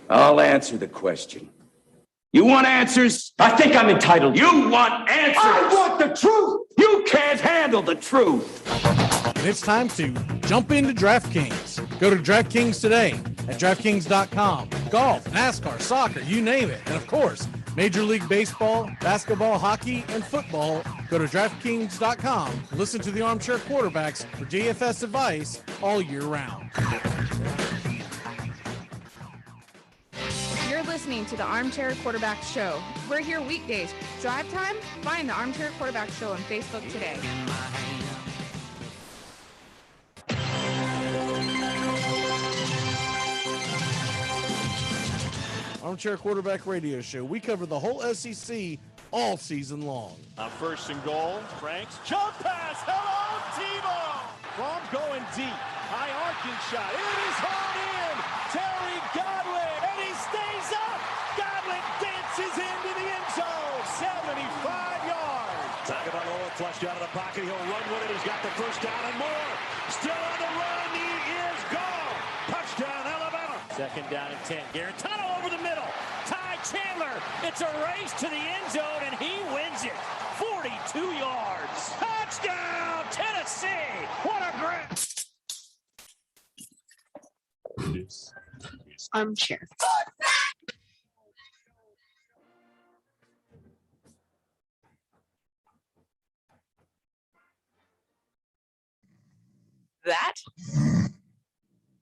I'll answer the question. You want answers? I think I'm entitled. You want answers? I want the truth! You can't handle the truth! And it's time to jump into DraftKings. Go to DraftKings today at DraftKings.com. Golf, NASCAR, soccer, you name it. And of course, Major League Baseball, basketball, hockey, and football. Go to DraftKings.com. Listen to the Armchair Quarterbacks for DFS advice all year round. You're listening to the Armchair Quarterback Show. We're here weekdays. Drive time? Find the Armchair Quarterback Show on Facebook today. Armchair Quarterback Radio Show. We cover the whole SEC all season long. On first and goal, Franks, jump pass, hello, Tebow! From going deep, high arcing shot, it is hauled in! Terry Godwin, and he stays up! Godwin dances into the end zone, 75 yards! Tagovailoa flushed out of the pocket, he'll run with it, he's got the first down and more! Still on the run, he is gone! Touchdown, Alabama! Second down and 10, Garantano over the middle! Ty Chandler, it's a race to the end zone, and he wins it! 42 yards! Touchdown, Tennessee! What a great... Armchair.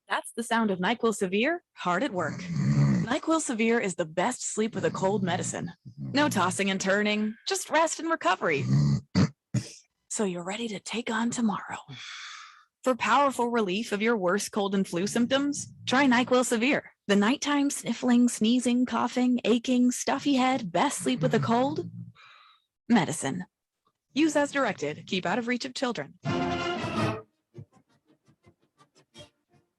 That's the sound of NyQuil Severe hard at work. NyQuil Severe is the best sleep with a cold medicine. No tossing and turning, just rest and recovery. So you're ready to take on tomorrow. For powerful relief of your worst cold and flu symptoms, try NyQuil Severe. The nighttime sniffling, sneezing, coughing, aching, stuffy head, best sleep with a cold medicine. Use as directed. Keep out of reach of children.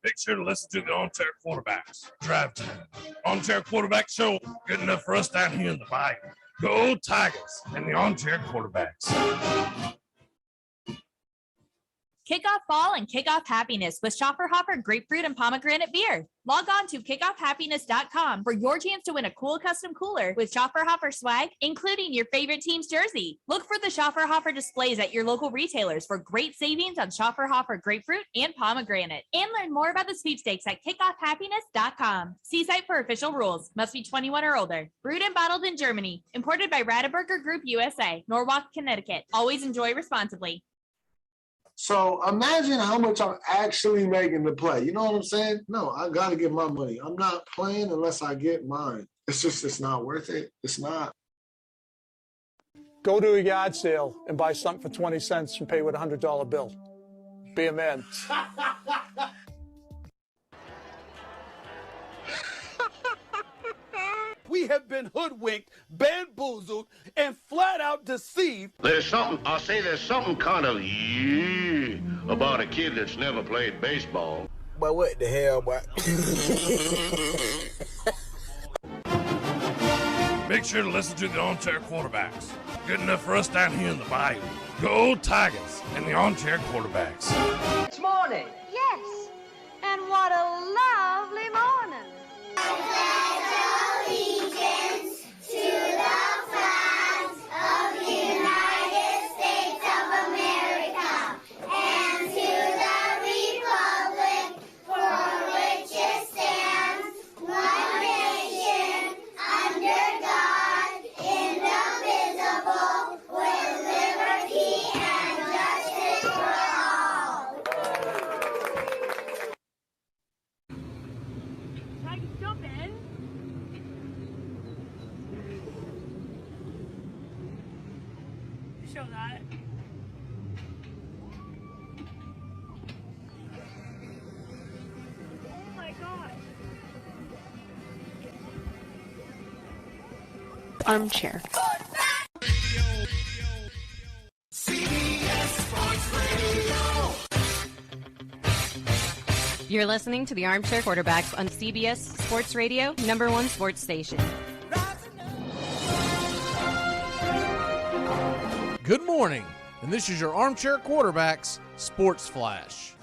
Make sure to listen to the Armchair Quarterbacks. Drive time. Armchair Quarterback Show. Good enough for us down here in the bayou. Go Tigers and the Armchair Quarterbacks. Kick off fall and kick off happiness with Shopper Hopper Grapefruit and Pomegranate Beer. Log on to kickoffhappiness.com for your chance to win a cool custom cooler with Shopper Hopper swag, including your favorite team's jersey. Look for the Shopper Hopper displays at your local retailers for great savings on Shopper Hopper Grapefruit and Pomegranate. And learn more about the sweepstakes at kickoffhappiness.com. See site for official rules. Must be 21 or older. Brewed and bottled in Germany. Imported by Radeberger Group USA, Norwalk, Connecticut. Always enjoy responsibly. So imagine how much I'm actually making to play. You know what I'm saying? No, I got to get my money. I'm not playing unless I get mine. It's not worth it. It's not. Go to a yard sale and buy something for 20 cents and pay with a $100 bill. Be a man. We have been hoodwinked, bamboozled, and flat out deceived. There's something kind of about a kid that's never played baseball. But what the hell, boy? Make sure to listen to the Armchair Quarterbacks. Good enough for us down here in the bayou. Go Tigers and the Armchair Quarterbacks. It's morning. Yes, and what a lovely morning. Allegiance to the flag of the United States of America and to the republic for which it stands, one nation, under God, indivisible, with liberty and justice for all. Try to jump in. Show that. Oh my God. Armchair. You're listening to the Armchair Quarterbacks on CBS Sports Radio, #1 sports station. Good morning, and this is your Armchair Quarterbacks Sports Flash.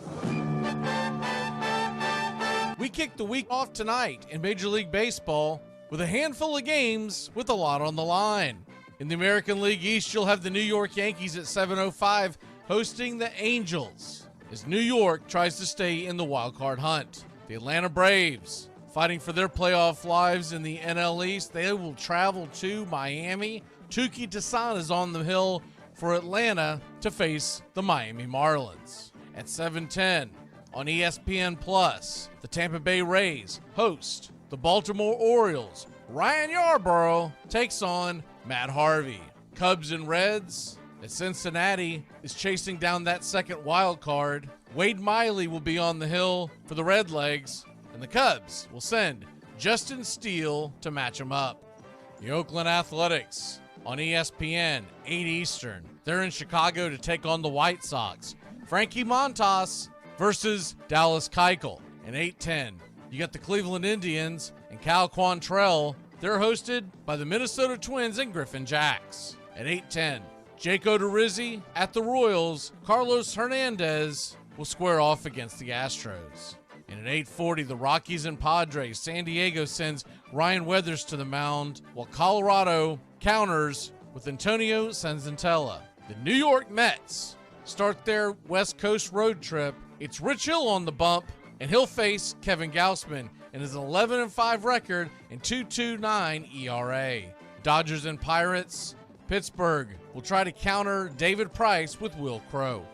We kick the week off tonight in Major League Baseball with a handful of games with a lot on the line. In the American League East, you'll have the New York Yankees at 7:05 hosting the Angels as New York tries to stay in the wild card hunt. The Atlanta Braves, fighting for their playoff lives in the NL East, they will travel to Miami. Tuki Toussaint is on the hill for Atlanta to face the Miami Marlins. At 7:10 on ESPN Plus, the Tampa Bay Rays host the Baltimore Orioles. Ryan Yarbrough takes on Matt Harvey. Cubs and Reds at Cincinnati is chasing down that second wild card. Wade Miley will be on the hill for the Redlegs, and the Cubs will send Justin Steele to match them up. The Oakland Athletics on ESPN, 8 Eastern. They're in Chicago to take on the White Sox. Frankie Montas versus Dallas Keuchel. And 8:10, you got the Cleveland Indians and Cal Quantrill. They're hosted by the Minnesota Twins and Griffin Jacks. At 8:10, Jake Odorizzi at the Royals. Carlos Hernandez will square off against the Astros. And at 8:40, the Rockies and Padres. San Diego sends Ryan Weathers to the mound, while Colorado counters with Antonio Senzatella. The New York Mets start their West Coast road trip. It's Rich Hill on the bump, and he'll face Kevin Gausman in his 11-5 record and 2.29 ERA. Dodgers and Pirates. Pittsburgh will try to counter David Price with Will Crowe.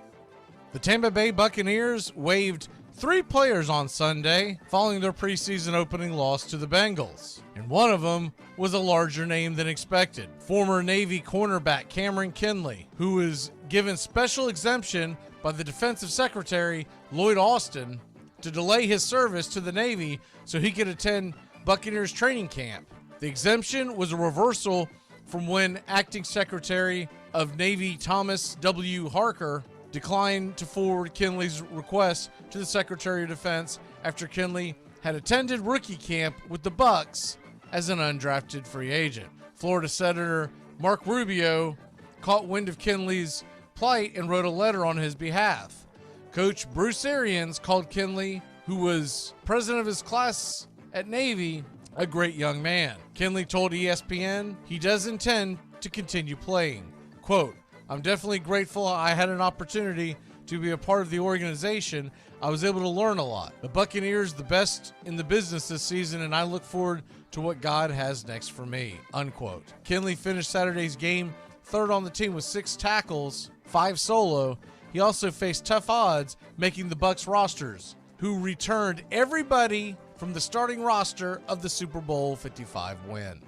The Tampa Bay Buccaneers waived 3 players on Sunday following their preseason opening loss to the Bengals, and one of them was a larger name than expected. Former Navy cornerback Cameron Kinley, who was given special exemption by the Defensive Secretary Lloyd Austin to delay his service to the Navy so he could attend Buccaneers training camp. The exemption was a reversal from when Acting Secretary of Navy Thomas W. Harker declined to forward Kinley's request to the Secretary of Defense after Kinley had attended rookie camp with the Bucs as an undrafted free agent. Florida Senator Mark Rubio caught wind of Kinley's plight and wrote a letter on his behalf. Coach Bruce Arians called Kinley, who was president of his class at Navy, a great young man. Kinley told ESPN he does intend to continue playing. Quote, "I'm definitely grateful I had an opportunity to be a part of the organization. I was able to learn a lot. The Buccaneers, the best in the business this season, and I look forward to what God has next for me," unquote. Kinley finished Saturday's game third on the team with 6 tackles, 5 solo. He also faced tough odds making the Bucs rosters, who returned everybody from the starting roster of the Super Bowl 55 win.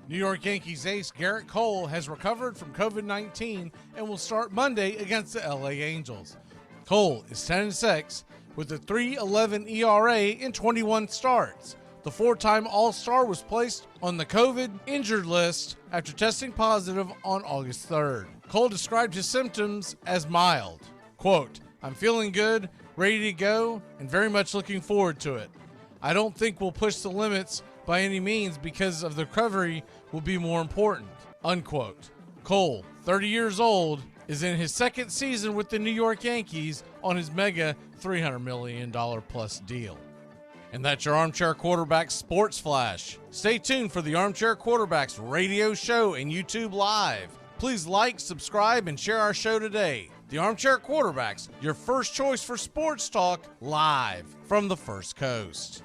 New York Yankees ace Garrett Cole has recovered from COVID-19 and will start Monday against the LA Angels. Cole is 10-6 with a 3.11 ERA in 21 starts. The 4-time All-Star was placed on the COVID injured list after testing positive on August 3rd. Cole described his symptoms as mild. Quote, "I'm feeling good, ready to go, and very much looking forward to it. I don't think we'll push the limits by any means because of the recovery will be more important," unquote. Cole, 30 years old, is in his second season with the New York Yankees on his mega $300 million plus deal. And that's your Armchair Quarterbacks Sports Flash. Stay tuned for the Armchair Quarterbacks radio show and YouTube Live. Please like, subscribe, and share our show today. The Armchair Quarterbacks, your first choice for sports talk, live from the First Coast.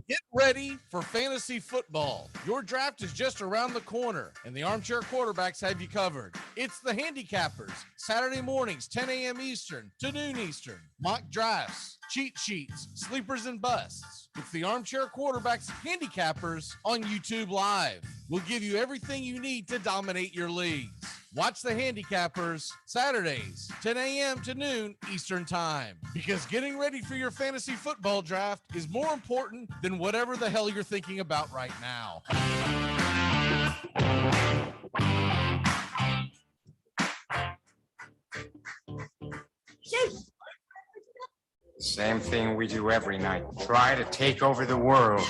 Get ready for fantasy football. Your draft is just around the corner, and the Armchair Quarterbacks have you covered. It's the Handicappers, Saturday mornings, 10 a.m. Eastern to noon Eastern. Mock drafts, cheat sheets, sleepers, and busts. It's the Armchair Quarterbacks Handicappers on YouTube Live. We'll give you everything you need to dominate your leagues. Watch the Handicappers Saturdays, 10 a.m. to noon Eastern Time. Because getting ready for your fantasy football draft is more important than whatever the hell you're thinking about right now. Same thing we do every night. Try to take over the world.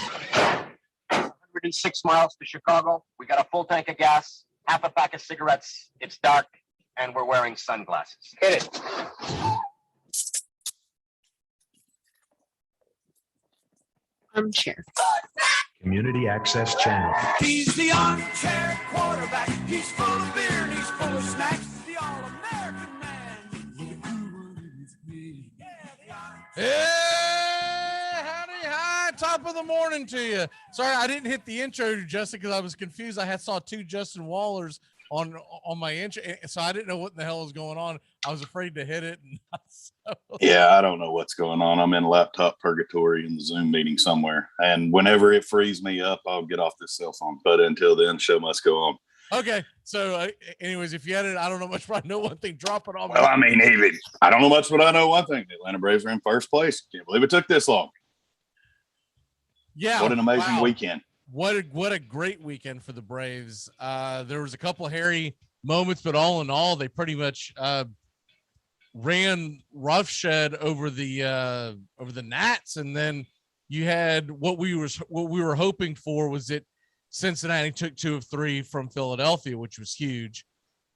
106 miles to Chicago. We got got a full tank of gas, half a pack of cigarettes. It's dark, and we're wearing sunglasses. Hit it. Armchair. Community Access Channel. He's the armchair quarterback. He's full of beer and he's full of snacks. The all-American man. Hey, howdy, hi, top of the morning to you. Sorry, I didn't hit the intro, Justin, because I was confused. I saw two Justin Wallers on my intro, so I didn't know what the hell was going on. I was afraid to hit it. Yeah, I don't know what's going on. I'm in laptop purgatory in the Zoom meeting somewhere, and whenever it frees me up, I'll get off this cell phone. But until then, show must go on. Okay, so anyways, if you had it, I don't know much, but I know one thing. Drop it on. Well, I mean, even I don't know much, but I know one thing: the Atlanta Braves are in first place. Can't believe it took this long. Yeah, what an amazing weekend! What a great weekend for the Braves. There was a couple of hairy moments, but all in all, they pretty much ran roughshed over the Nats, and then you had what we were hoping for was that Cincinnati took 2 of 3 from Philadelphia, which was huge.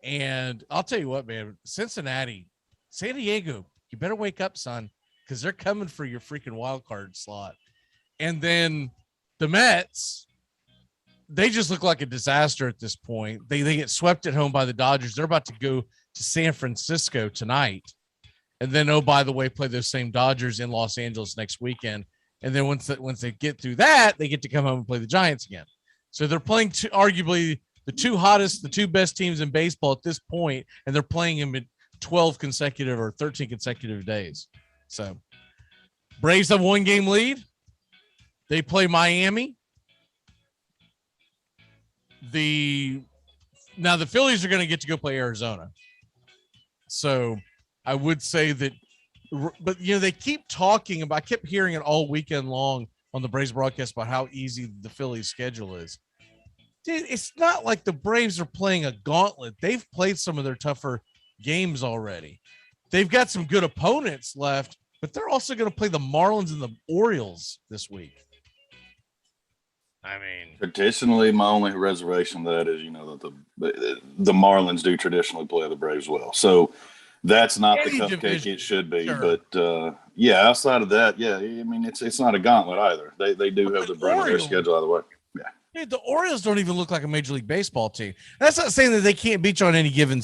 And I'll tell you what, man, Cincinnati, San Diego, you better wake up, son, because they're coming for your freaking wild card slot. And then the Mets, they just look like a disaster at this point. They get swept at home by the Dodgers. They're about to go to San Francisco tonight. And then, oh, by the way, play those same Dodgers in Los Angeles next weekend. And then once they get through that, they get to come home and play the Giants again. So they're playing arguably the two best teams in baseball at this point, and they're playing them in 12 consecutive or 13 consecutive days. So Braves have 1-game lead. They play Miami. Now the Phillies are going to get to go play Arizona. So I would say that, but they keep talking about, I kept hearing it all weekend long on the Braves broadcast about how easy the Phillies schedule is. Dude, it's not like the Braves are playing a gauntlet. They've played some of their tougher games already. They've got some good opponents left, but they're also going to play the Marlins and the Orioles this week. I mean, traditionally, my only reservation to that is, that the Marlins do traditionally play the Braves well. So that's not the cupcake division it should be. Sure. But yeah, outside of that, yeah, I mean, it's not a gauntlet either. They do have the brunt of their schedule out of the way. Yeah. Dude, the Orioles don't even look like a Major League Baseball team. That's not saying that they can't beat you on any given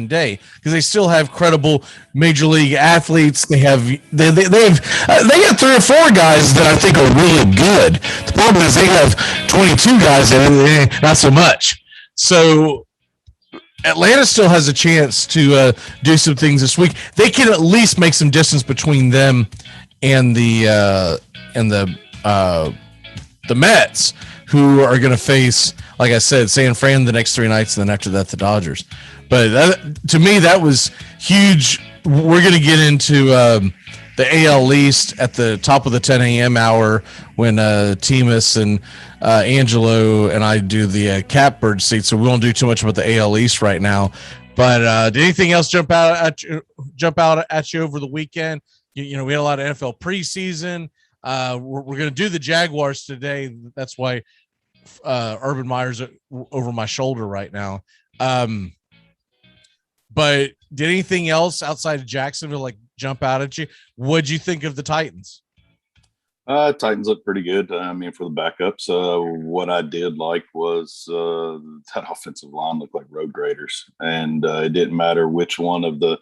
day, because they still have credible Major League athletes. They got 3 or 4 guys that I think are really good. The problem is they have 22 guys that not so much. So Atlanta still has a chance to do some things this week. They can at least make some distance between them and the Mets, who are going to face, like I said, San Fran the next 3 nights, and then after that, the Dodgers. But to me, that was huge. We're going to get into the AL East at the top of the 10 a.m. hour when Timus and Angelo and I do the catbird seat, so we won't do too much about the AL East right now. But did anything else jump out at you over the weekend? We had a lot of NFL preseason. We're going to do the Jaguars today. That's why Urban Meyer's over my shoulder right now. But did anything else outside of Jacksonville jump out at you? What'd you think of the Titans? Titans look pretty good. I mean, for the backups, what I did like was that offensive line looked like road graders, and it didn't matter which one of the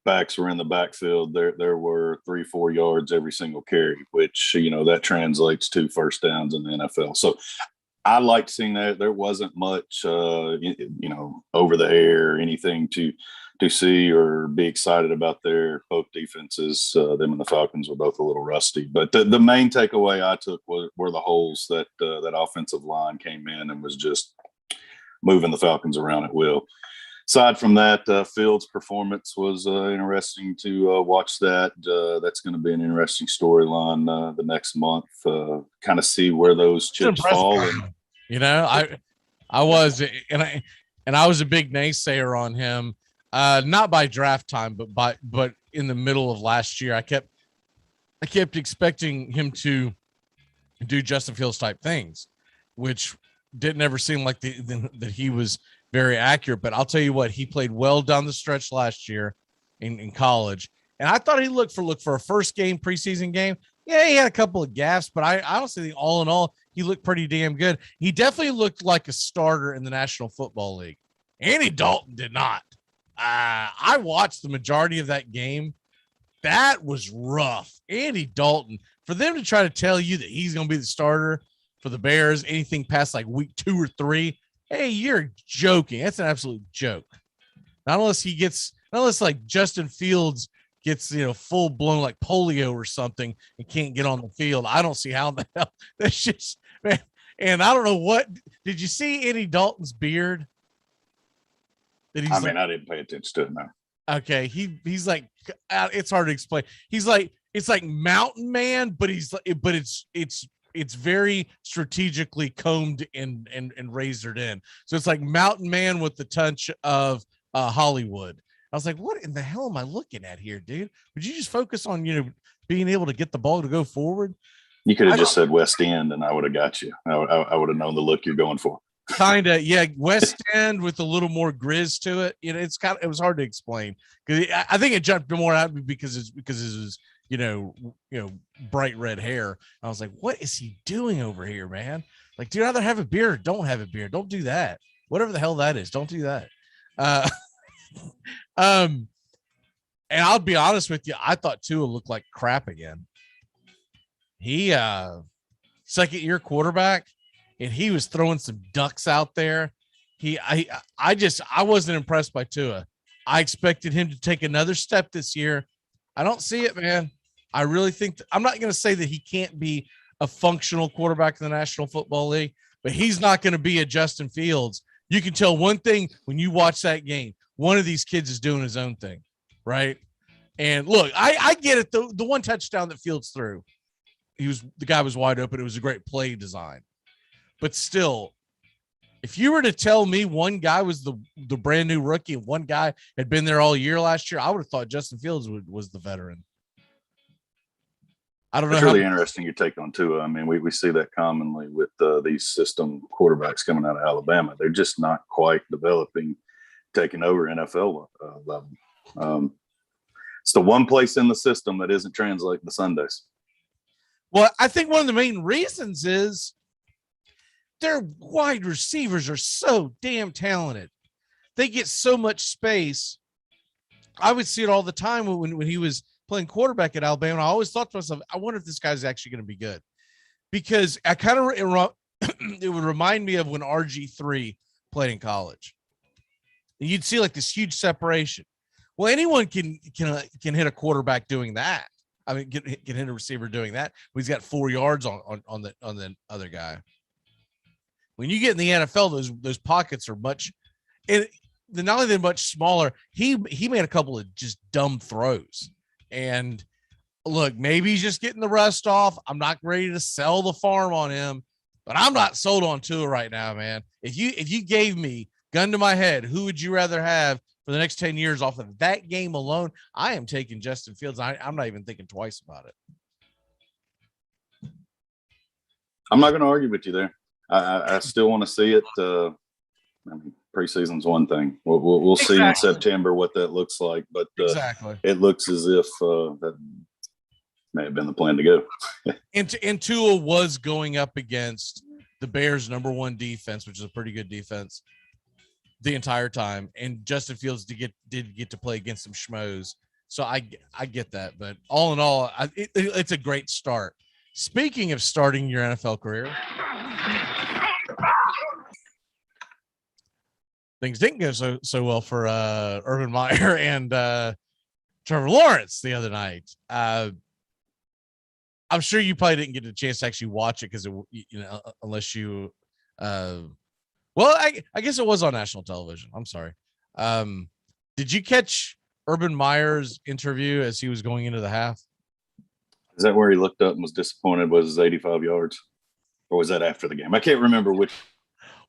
backs were in the backfield. There were 3-4 yards every single carry, which that translates to first downs in the NFL. So I liked seeing that. There wasn't much over the air or anything to see or be excited about there. Both defenses, them and the Falcons, were both a little rusty. But the main takeaway I took were the holes that offensive line came in and was just moving the Falcons around at will. Aside from that, Fields' performance was interesting to watch that. That's going to be an interesting storyline the next month. Kind of see where those chips fall. I was a big naysayer on him. Not by draft time, but in the middle of last year, I kept expecting him to do Justin Fields type things, which didn't ever seem like that he was very accurate. But I'll tell you what, he played well down the stretch last year in college, and I thought he looked for a first game preseason game. Yeah, he had a couple of gaffes, but I honestly think all in all, he looked pretty damn good. He definitely looked like a starter in the National Football League. Andy Dalton did not. I watched the majority of that game. That was rough. Andy Dalton, for them to try to tell you that he's going to be the starter for the Bears, anything past like week 2 or 3, hey, you're joking. That's an absolute joke. Not unless like Justin Fields gets, full blown like polio or something and can't get on the field. I don't see how the hell that's just, man. And I don't know what, did you see Andy Dalton's beard? I didn't pay attention to it now. Okay. He's like, it's hard to explain. He's like, it's like Mountain Man, but it's very strategically combed and razored in. So it's like Mountain Man with the touch of Hollywood. I was like, what in the hell am I looking at here, dude? Would you just focus on, being able to get the ball to go forward? You could have just said West End and I would have got you. I would have known the look you're going for. Kind of, yeah. West End with a little more grizz to it. It was hard to explain because I think it jumped more at me because it was, bright red hair. I was like, what is he doing over here, man? Like, do you either have a beard or don't have a beard? Don't do that. Whatever the hell that is, don't do that. And I'll be honest with you, I thought Tua looked like crap again. He second year quarterback, and he was throwing some ducks out there. I wasn't impressed by Tua. I expected him to take another step this year. I don't see it, man. I really think I'm not going to say that he can't be a functional quarterback in the National Football League, but he's not going to be a Justin Fields. You can tell one thing when you watch that game. One of these kids is doing his own thing, right? And look, I get it. The one touchdown that Fields threw, the guy was wide open. It was a great play design. But still, if you were to tell me one guy was the brand new rookie and one guy had been there all year last year, I would have thought Justin Fields was the veteran. I don't know. It's really interesting your take on Tua. I mean, we see that commonly with these system quarterbacks coming out of Alabama. They're just not quite developing, taking over NFL level. It's the one place in the system that isn't translating to Sundays. Well, I think one of the main reasons is their wide receivers are so damn talented. They get so much space. I would see it all the time when he was playing quarterback at Alabama. I always thought to myself, I wonder if this guy's actually going to be good, because I kind of it would remind me of when RG3 played in college. And you'd see like this huge separation. Well, anyone can hit a quarterback doing that. I mean, can hit a receiver doing that. He's got 4 yards on the other guy. When you get in the NFL, those pockets are much, and not only they're much smaller. He made a couple of just dumb throws. And look, maybe he's just getting the rust off. I'm not ready to sell the farm on him, but I'm not sold on Tua right now, man. If you gave me gun to my head, who would you rather have for the next 10 years off of that game alone? I am taking Justin Fields. I'm not even thinking twice about it. I'm not going to argue with you there. I still want to see it. Preseason's one thing. We'll see in September what that looks like, but exactly, it looks as if that may have been the plan to go. and Tua was going up against the Bears' #1 defense, which is a pretty good defense, the entire time. And Justin Fields did get to play against some schmoes, so I get that. But all in all, it's a great start. Speaking of starting your NFL career, things didn't go so well for Urban Meyer and Trevor Lawrence the other night. I'm sure you probably didn't get a chance to actually watch it because unless you I guess it was on national television. I'm sorry. Did you catch Urban Meyer's interview as he was going into the half? Is that where he looked up and was disappointed with his 85 yards? Or was that after the game? I can't remember which.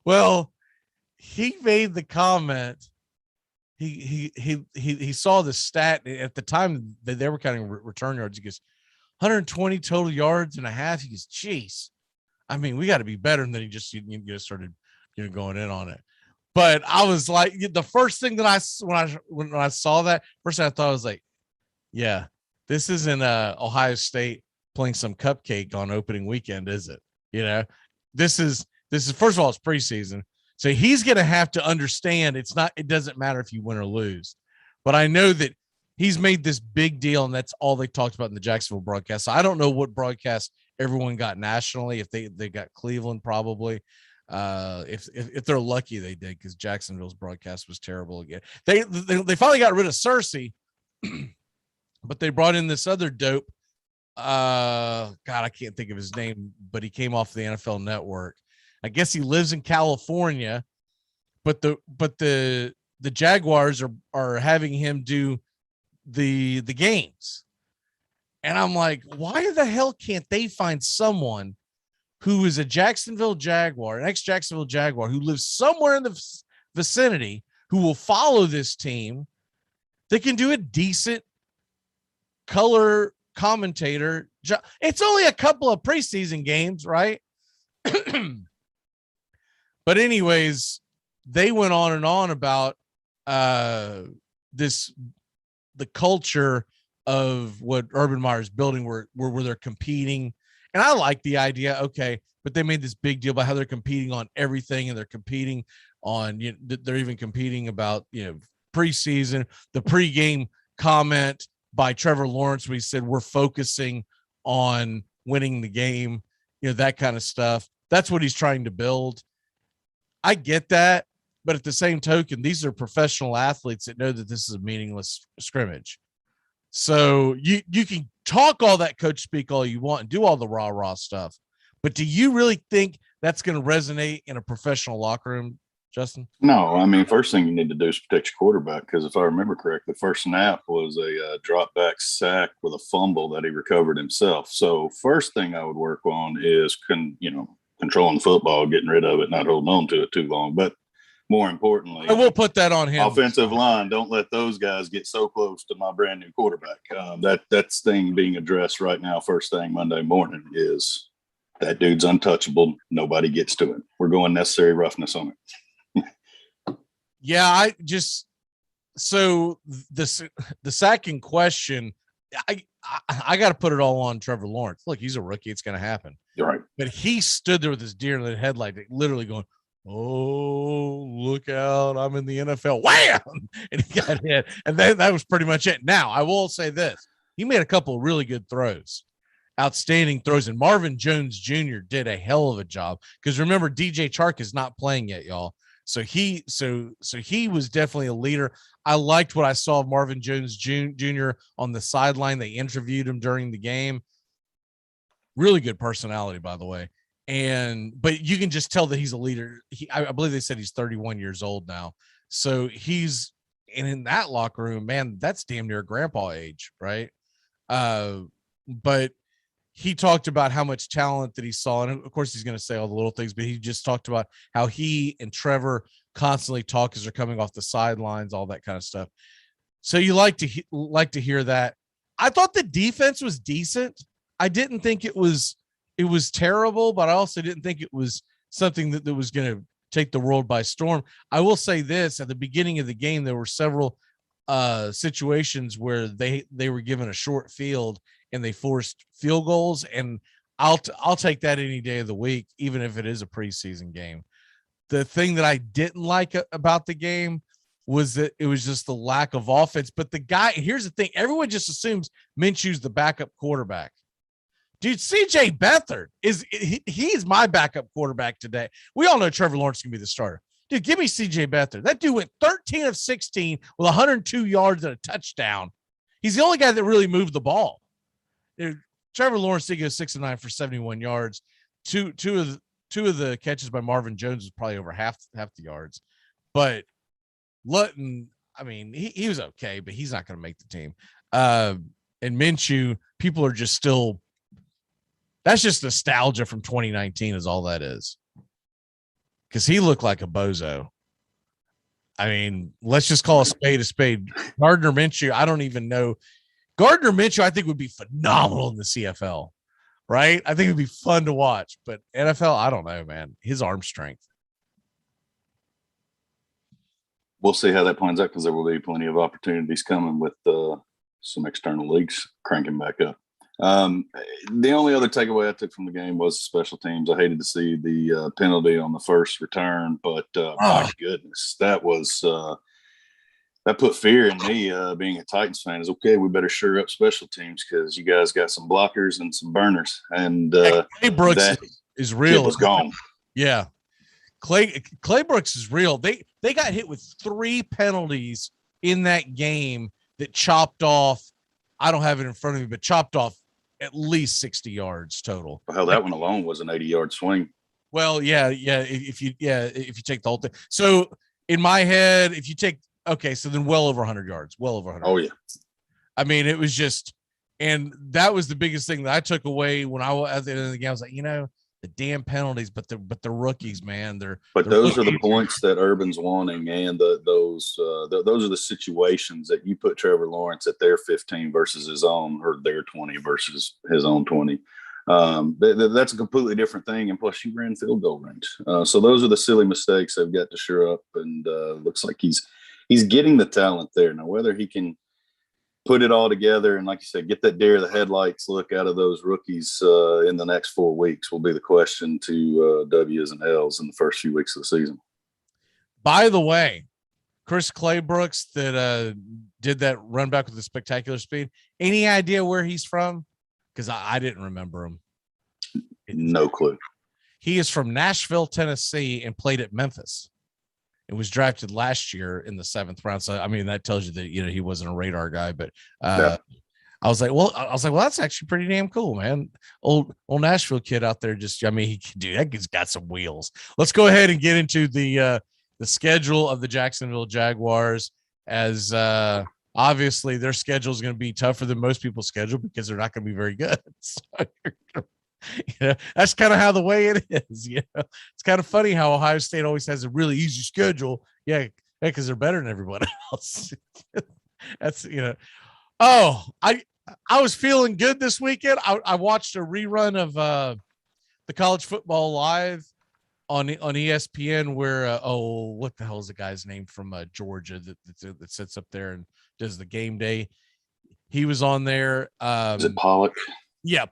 Well, he made the comment. He saw the stat at the time that they were counting return yards. He goes, 120 total yards and a half. He goes, geez, I mean, we got to be better. And then he just started going in on it. But I was like, the first thing that when I saw that, first thing I thought was like, yeah, this isn't Ohio State playing some cupcake on opening weekend, is it? This is first of all, it's preseason. So he's going to have to understand it doesn't matter if you win or lose. But I know that he's made this big deal, and that's all they talked about in the Jacksonville broadcast. So I don't know what broadcast everyone got nationally. If they got Cleveland, probably. If they're lucky, they did, because Jacksonville's broadcast was terrible again. They finally got rid of Cersei, but they brought in this other dope. God, I can't think of his name, but he came off the NFL Network. I guess he lives in California, but the Jaguars are having him do the games. And I'm like, why the hell can't they find someone who is a Jacksonville Jaguar, an ex-Jacksonville Jaguar, who lives somewhere in the vicinity, who will follow this team, that can do a decent color commentator job? It's only a couple of preseason games, right? But anyways, they went on and on about the culture of what Urban Meyer's building, where they're competing. And I like the idea. Okay. But they made this big deal about how they're competing on everything, and they're competing on, they're even competing about, preseason, the pregame comment by Trevor Lawrence, where he said, we're focusing on winning the game, that kind of stuff. That's what he's trying to build. I get that. But at the same token, these are professional athletes that know that this is a meaningless scrimmage. So you can talk all that coach speak all you want and do all the rah-rah stuff. But do you really think that's going to resonate in a professional locker room, Justin? No, I mean, first thing you need to do is protect your quarterback, because if I remember correctly, the first snap was a drop back sack with a fumble that he recovered himself. So first thing I would work on is controlling football, getting rid of it, not holding on to it too long. But more importantly, I will put that on him. Offensive line, don't let those guys get so close to my brand new quarterback. That's thing being addressed right now. First thing Monday morning is that dude's untouchable. Nobody gets to him. We're going necessary roughness on it. Yeah, so the second question, I got to put it all on Trevor Lawrence. Look, he's a rookie. It's going to happen. You're right. But he stood there with his deer in the headlight, literally going, oh, look out, I'm in the NFL. Wham! And he got hit. And that was pretty much it. Now, I will say this. He made a couple of really good throws, outstanding throws. And Marvin Jones Jr. did a hell of a job. Because remember, DJ Chark is not playing yet, y'all. So he was definitely a leader. I liked what I saw of Marvin Jones Jr. on the sideline. They interviewed him during the game. Really good personality, by the way. But you can just tell that he's a leader. I believe they said he's 31 years old now. So and in that locker room, man, that's damn near grandpa age, right? But he talked about how much talent that he saw. And of course he's going to say all the little things, but he just talked about how he and Trevor constantly talk as they're coming off the sidelines, all that kind of stuff. So you like to hear that. I thought the defense was decent. I didn't think it was terrible, but I also didn't think it was something that was going to take the world by storm. I will say this: at the beginning of the game, there were several situations where they were given a short field and they forced field goals, and I'll take that any day of the week, even if it is a preseason game. The thing that I didn't like about the game was that it was just the lack of offense. But here's the thing: everyone just assumes Minshew's the backup quarterback. Dude, CJ Beathard he's my backup quarterback today. We all know Trevor Lawrence can be the starter. Dude, give me CJ Beathard. That dude went 13 of 16 with 102 yards and a touchdown. He's the only guy that really moved the ball. Dude, Trevor Lawrence did go 6 of 9 for 71 yards. Two of the catches by Marvin Jones was probably over half the yards. But Lutton, I mean, he was okay, but he's not going to make the team. And Minshew, people are just still. That's just nostalgia from 2019 is all that is. Because he looked like a bozo. I mean, let's just call a spade a spade. Gardner Minshew, I don't even know. Gardner Minshew, I think, would be phenomenal in the CFL. right? I think it'd be fun to watch. But NFL, I don't know, man. His arm strength. We'll see how that plans out because there will be plenty of opportunities coming with some external leagues cranking back up. The only other takeaway I took from the game was special teams. I hated to see the penalty on the first return, but my goodness, that was that put fear in me. Being a Titans fan, is okay. We better shore up special teams because you guys got some blockers and some burners. And Clay Brooks is real. Was gone. Yeah, Clay Brooks is real. They got hit with 3 penalties in that game that chopped off. I don't have it in front of me, but chopped off at least 60 yards total. Hell, that one alone was an 80-yard swing. Well, yeah. If you take the whole thing. So in my head, if you take, okay, so then well over 100 yards, well over 100. Oh yeah. I mean, it was just, and that was the biggest thing that I took away when I was at the end of the game. I was like, the damn penalties, but the rookies, man, But those are the points that Urban's wanting, and those are the situations that you put Trevor Lawrence at their 15 versus his own, or their 20 versus his own 20. That's a completely different thing, and plus you ran field goal range. So those are the silly mistakes they've got to shore up, and looks like he's getting the talent there now. Whether he can put it all together and, like you said, get that deer in the headlights look out of those rookies in the next 4 weeks will be the question to W's and L's in the first few weeks of the season. By the way, Chris Claybrooks that did that run back with a spectacular speed. Any idea where he's from? Because I didn't remember him. No clue. He is from Nashville, Tennessee, and played at Memphis. It was drafted last year in the 7th round. So, I mean, that tells you that, he wasn't a radar guy, but I was like, well, that's actually pretty damn cool, man. Old Nashville kid out there. He can do that. He's got some wheels. Let's go ahead and get into the schedule of the Jacksonville Jaguars, as obviously their schedule is going to be tougher than most people's schedule because they're not going to be very good. So, that's kind of how the way it is. It's kind of funny how Ohio State always has a really easy schedule. Yeah, because they're better than everyone else. That's I was feeling good this weekend. I watched a rerun of the college football live on ESPN where what the hell is the guy's name from Georgia that sits up there and does the game day? He was on there. Is it Pollock? Yeah,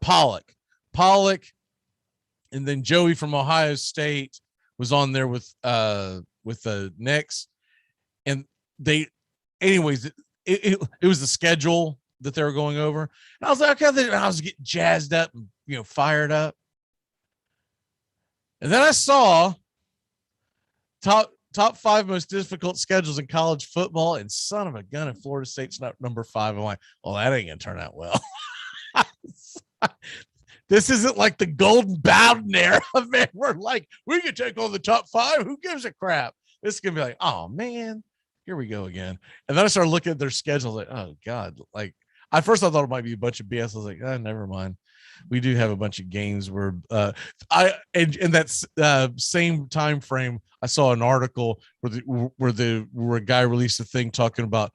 Pollock, and then Joey from Ohio State was on there with the Knicks, and anyways, it was the schedule that they were going over, and I was like, okay, I was getting jazzed up and fired up, and then I saw top 5 most difficult schedules in college football, and son of a gun, if Florida State's not number 5, I'm like, well, that ain't gonna turn out well. This isn't like the Golden Bowden era, man. We're like, we can take on the top 5. Who gives a crap? This is gonna be like, oh man, here we go again. And then I started looking at their schedule, like, oh god. Like, at first I thought it might be a bunch of BS. I was like, oh, never mind. We do have a bunch of games where in that same time frame, I saw an article where a guy released a thing talking about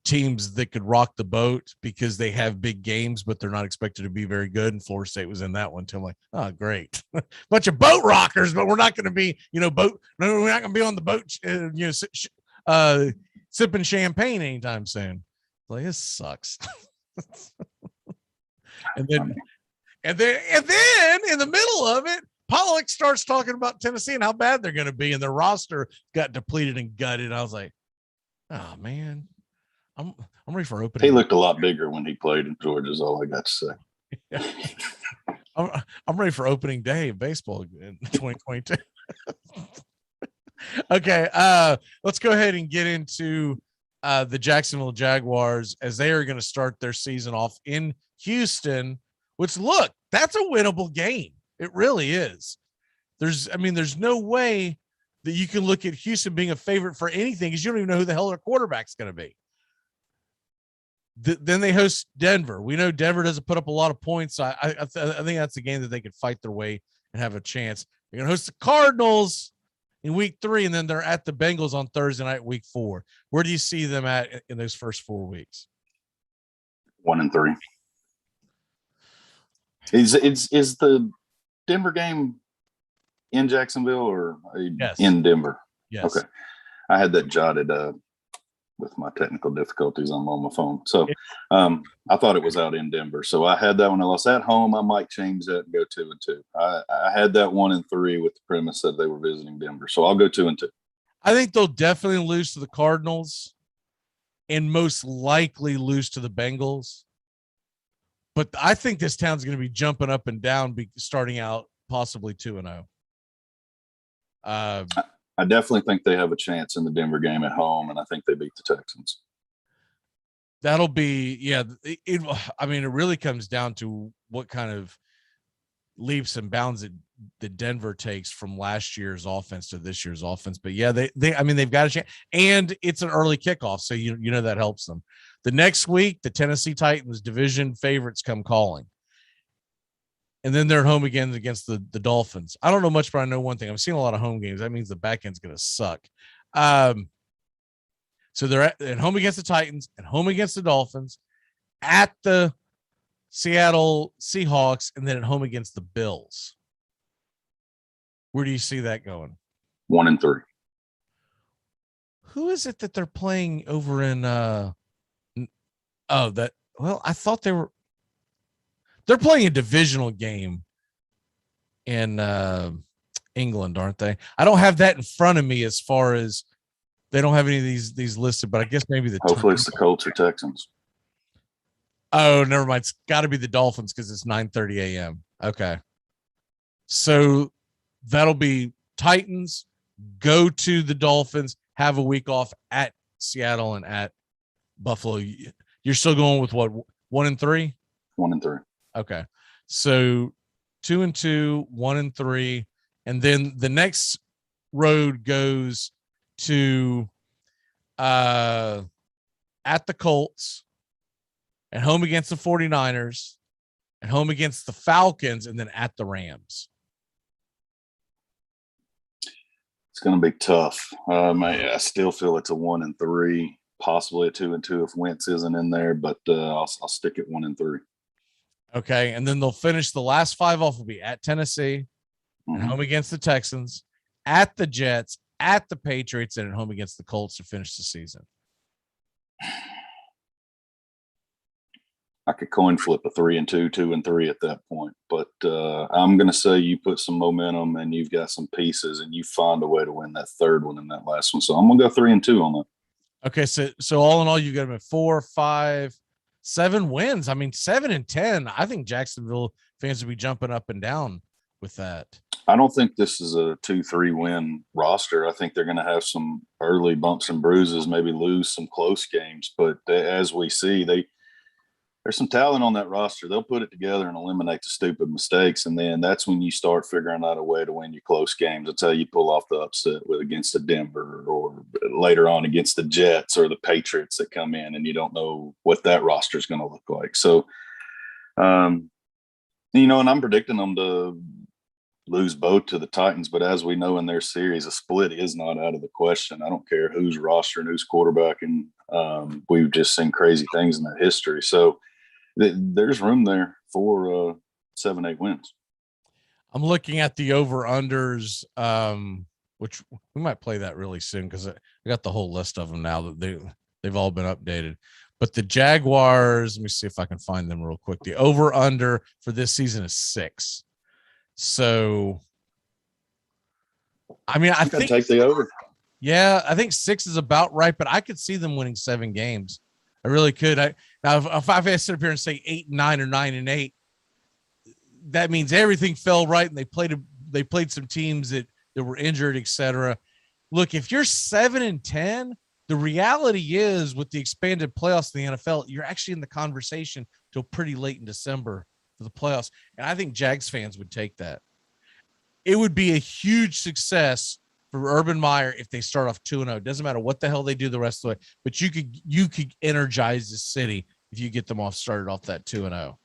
teams that could rock the boat because they have big games, but they're not expected to be very good. And Florida State was in that one too. I'm like, oh, great. Bunch of boat rockers, but we're not going to be, we're not going to be on the boat, sipping champagne anytime soon. Like, this sucks. and then in the middle of it, Pollock starts talking about Tennessee and how bad they're going to be. And their roster got depleted and gutted. I was like, oh man. I'm ready for opening. He looked a lot bigger when he played in Georgia, is all I got to say. Yeah. I'm ready for opening day of baseball in 2022. Okay, let's go ahead and get into the Jacksonville Jaguars, as they are going to start their season off in Houston, which, look, that's a winnable game. It really is. There's no way that you can look at Houston being a favorite for anything because you don't even know who the hell their quarterback's going to be. Then they host Denver. We know Denver doesn't put up a lot of points. So I think that's a game that they could fight their way and have a chance. They're going to host the Cardinals in week 3, and then they're at the Bengals on Thursday night, week 4. Where do you see them at in those first 4 weeks? 1-3. Is the Denver game in Jacksonville or in Denver? Yes. Okay. I had that jotted with my technical difficulties. I'm on my phone. So I thought it was out in Denver. So I had that one. Unless at home, I might change that and go 2-2. I had that 1-3 with the premise that they were visiting Denver. So I'll go 2-2. I think they'll definitely lose to the Cardinals and most likely lose to the Bengals. But I think this town's going to be jumping up and down, starting out possibly 2-0. I definitely think they have a chance in the Denver game at home, and I think they beat the Texans. That'll be, it really comes down to what kind of leaps and bounds that Denver takes from last year's offense to this year's offense. But yeah, they've got a chance, and it's an early kickoff, so you know that helps them. The next week, the Tennessee Titans division favorites come calling, and then they're at home again against the Dolphins. I don't know much, but I know one thing: I'm seeing a lot of home games. That means the back end's going to suck. So they're at home against the Titans, and home against the Dolphins, at the Seattle Seahawks, and then at home against the Bills. Where do you see that going? 1-3. Who is it that they're playing over in I thought they're playing a divisional game in England, aren't they? I don't have that in front of me as far as they don't have any of these listed, but I guess maybe hopefully it's the Colts or Texans. Oh, never mind. It's got to be the Dolphins because it's 9:30 a.m. Okay. So that'll be Titans, go to the Dolphins, have a week off at Seattle and at Buffalo. You're still going with what, 1-3? 1-3. Okay. So 2-2, 1-3. And then the next road goes to at the Colts, and home against the 49ers, and home against the Falcons, and then at the Rams. It's going to be tough. I still feel it's a 1-3, possibly a 2-2 if Wentz isn't in there, but I'll stick at 1-3. Okay, and then they'll finish the last 5 off will be at Tennessee, and home against the Texans, at the Jets, at the Patriots, and at home against the Colts to finish the season. I could coin flip a 3-2, 2-3 at that point, but I'm going to say you put some momentum and you've got some pieces and you find a way to win that third one and that last one. So I'm going to go 3-2 on that. Okay, so all in all, you got them at 4, 5, 7 wins. I mean, 7-10. I think Jacksonville fans will be jumping up and down with that. I don't think this is a 2-3 win roster. I think they're going to have some early bumps and bruises, maybe lose some close games. But as we see, there's some talent on that roster. They'll put it together and eliminate the stupid mistakes. And then that's when you start figuring out a way to win your close games. That's how you pull off the upset against the Denver or later on against the Jets or the Patriots that come in and you don't know what that roster is going to look like. So, and I'm predicting them to lose both to the Titans, but as we know in their series, a split is not out of the question. I don't care who's roster and who's quarterbacking. We've just seen crazy things in their history. So there's room there for 7-8 wins. I'm looking at the over-unders, which we might play that really soon because I got the whole list of them now that they've all been updated. But the Jaguars, let me see if I can find them real quick. The over-under for this season is 6. So, I mean, I think take the over. Yeah, I think 6 is about right, but I could see them winning 7 games. I really could. Now, if I sit up here and say 8-9 or 9-8, that means everything fell right, and they played some teams that were injured, etc. Look, if you're 7-10, the reality is with the expanded playoffs in the NFL, you're actually in the conversation till pretty late in December for the playoffs. And I think Jags fans would take that. It would be a huge success for Urban Meyer if they start off 2-0. Doesn't matter what the hell they do the rest of the way, but you could energize the city if you get them started off that 2-0.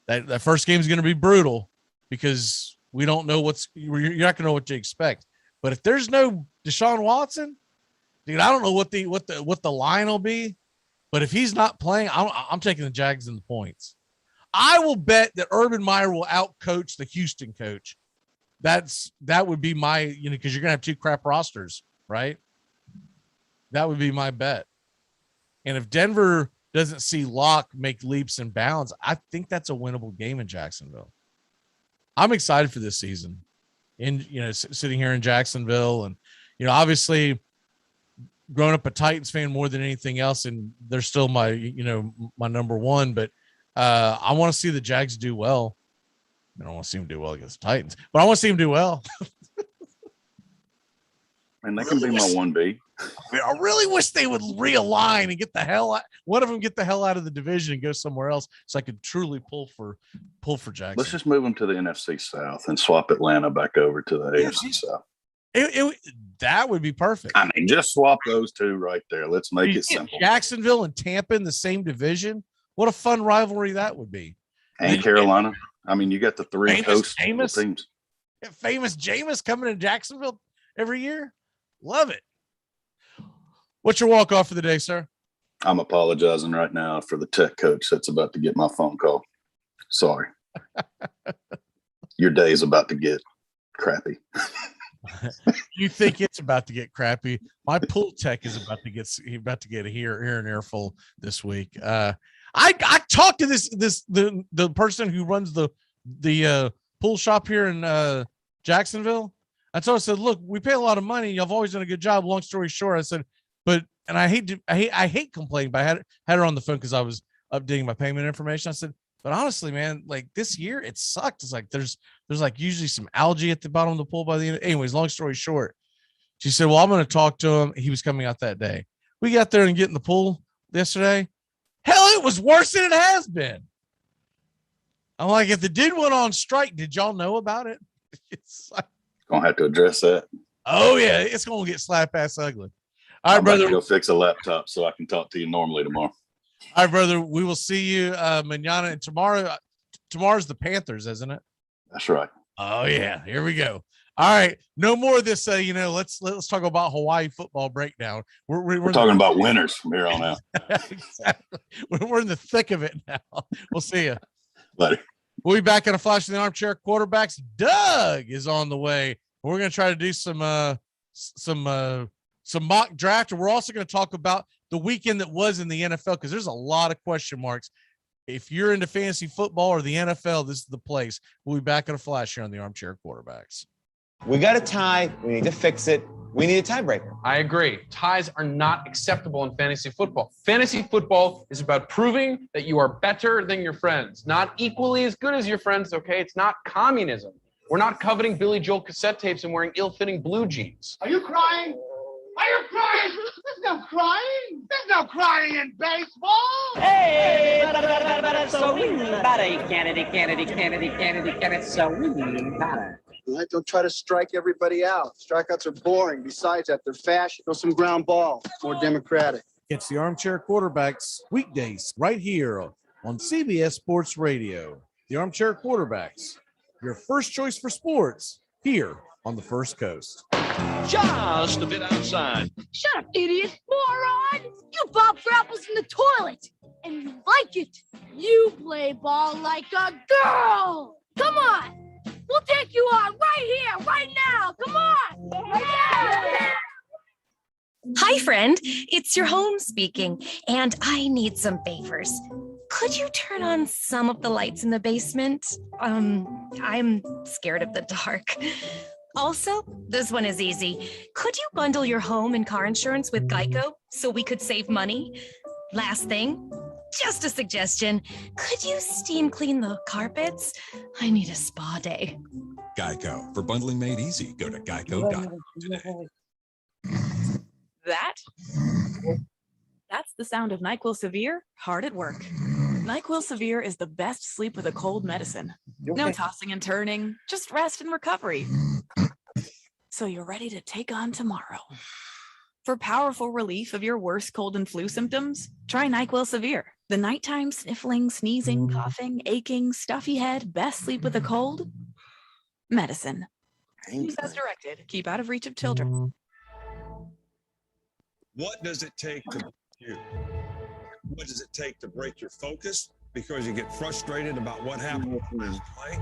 That first game is going to be brutal because we don't know you're not going to know what to expect. But if there's no Deshaun Watson, dude, I don't know what the line will be. But if he's not playing, I'm taking the Jags in the points. I will bet that Urban Meyer will outcoach the Houston coach. That would be my, because you're gonna have 2 crap rosters, right? That would be my bet. And if Denver doesn't see Locke make leaps and bounds, I think that's a winnable game in Jacksonville. I'm excited for this season. And sitting here in Jacksonville, and obviously growing up a Titans fan more than anything else, and they're still my my number one. But I want to see the Jags do well. I don't want to see them do well against the Titans, but I want to see them do well. And they can be my 1B. I really wish they would realign and get the hell out. One of them get the hell out of the division and go somewhere else, so I could truly pull for Jackson. Let's just move them to the NFC South and swap Atlanta back over to the AFC South. That would be perfect. I mean, just swap those 2 right there. Let's make it simple. Jacksonville and Tampa in the same division. What a fun rivalry that would be. And Carolina. I mean, you got the 3 coast teams. Famous Jameis coming to Jacksonville every year. Love it. What's your walk-off for the day, sir? I'm apologizing right now for the tech coach that's about to get my phone call. Sorry. Your day is about to get crappy. You think it's about to get crappy? My pool tech is about to get a here and earful this week. I talked to the person who runs the pool shop here in Jacksonville. I told her, I said, look, we pay a lot of money. I've always done a good job. Long story short, I said, and I hate complaining, but I had her on the phone because I was updating my payment information. I said, but honestly, man, like this year it sucked. It's like there's like usually some algae at the bottom of the pool by the end. Anyways, long story short, she said, well, I'm going to talk to him. He was coming out that day. We got there and get in the pool yesterday. Hell, it was worse than it has been. I'm like, if the dude went on strike, did y'all know about it? It's like, gonna have to address that. Oh yeah, it's gonna get slap ass ugly. All right, brother. Go fix a laptop so I can talk to you normally tomorrow. All right, brother. We will see you mañana, and tomorrow. Tomorrow's the Panthers, isn't it? That's right. Oh yeah, here we go. All right, no more of this. Let's talk about Hawaii football breakdown. We're talking about winners from here on out. Exactly. We're in the thick of it now. We'll see you later. We'll be back in a flash of the armchair quarterbacks. Doug is on the way. We're going to try to do some mock draft, and we're also going to talk about the weekend that was in the NFL because there's a lot of question marks. If you're into fantasy football or the NFL, this is the place. We'll be back in a flash here on the Armchair Quarterbacks. We got a tie. We need to fix it. We need a tiebreaker. I agree. Ties are not acceptable in fantasy football. Fantasy football is about proving that you are better than your friends, not equally as good as your friends, okay? It's not communism. We're not coveting Billy Joel cassette tapes and wearing ill-fitting blue jeans. Are you crying? Are you crying? There's no crying. There's no crying in baseball. Hey, so we Kennedy, so we Don't try to strike everybody out. Strikeouts are boring. Besides that, they're fashion. Throw some ground ball. More democratic. It's the Armchair Quarterbacks weekdays right here on CBS Sports Radio. The Armchair Quarterbacks, your first choice for sports here on the First Coast. Just a bit outside. Shut up, idiot. Moron! You bob for apples in the toilet, and you like it. You play ball like a girl. Come on. We'll take you on right here, right now. Come on. Yeah. Hi, friend. It's your home speaking, and I need some favors. Could you turn on some of the lights in the basement? I'm scared of the dark. Also, this one is easy. Could you bundle your home and car insurance with Geico so we could save money? Last thing, just a suggestion. Could you steam clean the carpets? I need a spa day. Geico. For bundling made easy, go to geico.com today. That's the sound of NyQuil Severe hard at work. NyQuil Severe is the best sleep with a cold medicine. No tossing and turning, just rest and recovery. So you're ready to take on tomorrow. For powerful relief of your worst cold and flu symptoms, try NyQuil Severe. The nighttime sniffling, sneezing, coughing, aching, stuffy head, best sleep with a cold medicine. Use as directed. Keep out of reach of children. What does it take to break you? What does it take to break your focus? because you get frustrated about what happened last play?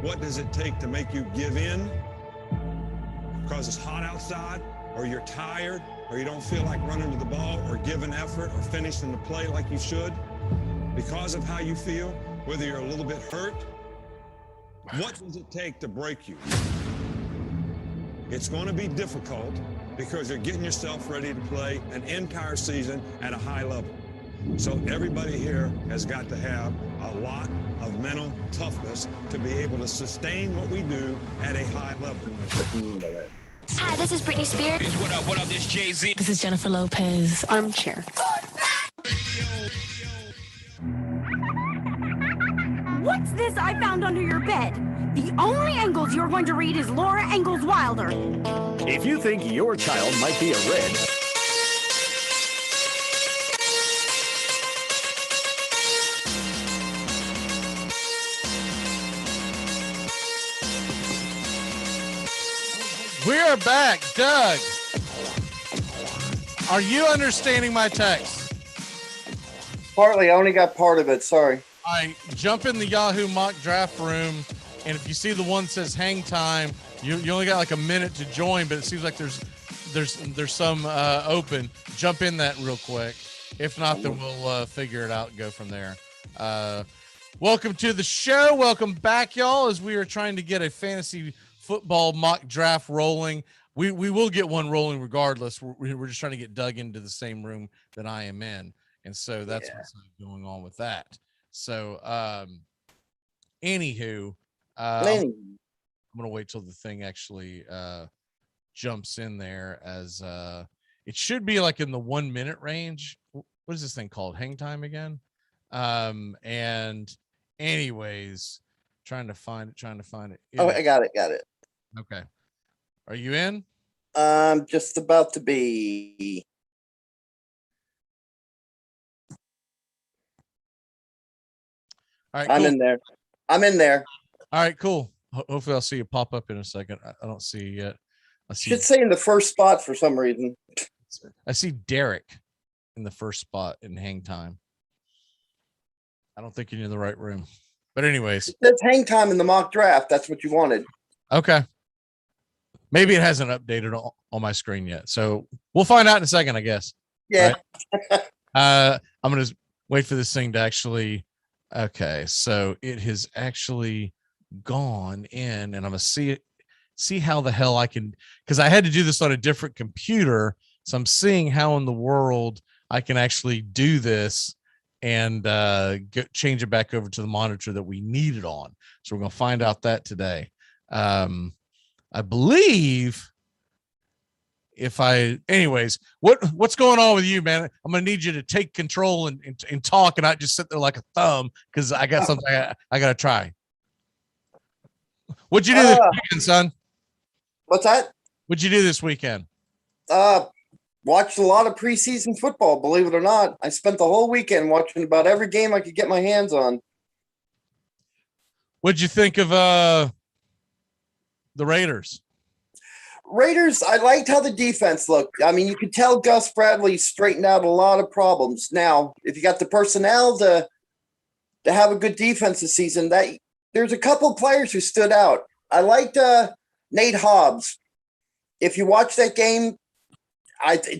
What does it take to make you give in because it's hot outside, or you're tired, or you don't feel like running to the ball or giving effort or finishing the play like you should because of how you feel, whether you're a little bit hurt? What does it take to break you? It's going to be difficult because you're getting yourself ready to play an entire season at a high level. So everybody here has got to have a lot of mental toughness to be able to sustain what we do at a high level. Hi, this is Britney Spears. What up, this Jay-Z. This is Jennifer Lopez. Armchair. What's this I found under your bed? The only Engels you're going to read is Laura Ingalls Wilder. If you think your child might be a red, We're back. Doug, are you understanding my text? Partly. I only got part of it. Sorry. All right, jump in the Yahoo mock draft room, and if you see the one that says hang time, you only got like a minute to join, but it seems like there's some open. Jump in that real quick. If not, then we'll figure it out and go from there. Welcome to the show. Welcome back, y'all, as we are trying to get a fantasy football mock draft rolling. We will get one rolling regardless. We're just trying to get Doug into the same room that I am in, and so that's what's going on with that. So anywho, I'm gonna wait till the thing actually jumps in there, as it should be like in the 1 minute range. What is this thing called? Hang time again? And anyways, trying to find it. Oh, I got it. Okay. Are you in? I'm just about to be. All right, I'm cool. in there. All right, cool. Hopefully I'll see you pop up in a second. I don't see you yet. I see, Should say in the first spot for some reason. I see Derek in the first spot in hang time. I don't think you're in the right room. But anyways. It says hang time in the mock draft. That's what you wanted. Okay. Maybe it hasn't updated on my screen yet. So we'll find out in a second, I guess. Yeah. Right? I'm going to wait for this thing to actually. Okay. So it has actually gone in, and I'm going to see how the hell I can, because I had to do this on a different computer. So I'm seeing how in the world I can actually do this and change it back over to the monitor that we need it on. So we're going to find out that today. I believe anyways, what's going on with you, man? I'm going to need you to take control and talk and not just sit there like a thumb, because I got something I got to try. What'd you do this weekend, son? What's that? What'd you do this weekend? Watched a lot of preseason football, believe it or not. I spent the whole weekend watching about every game I could get my hands on. What'd you think of the Raiders? I liked how the defense looked. I mean, you could tell Gus Bradley straightened out a lot of problems. Now, if you got the personnel to have a good defense this season, there's a couple of players who stood out. I liked Nate Hobbs. If you watch that game,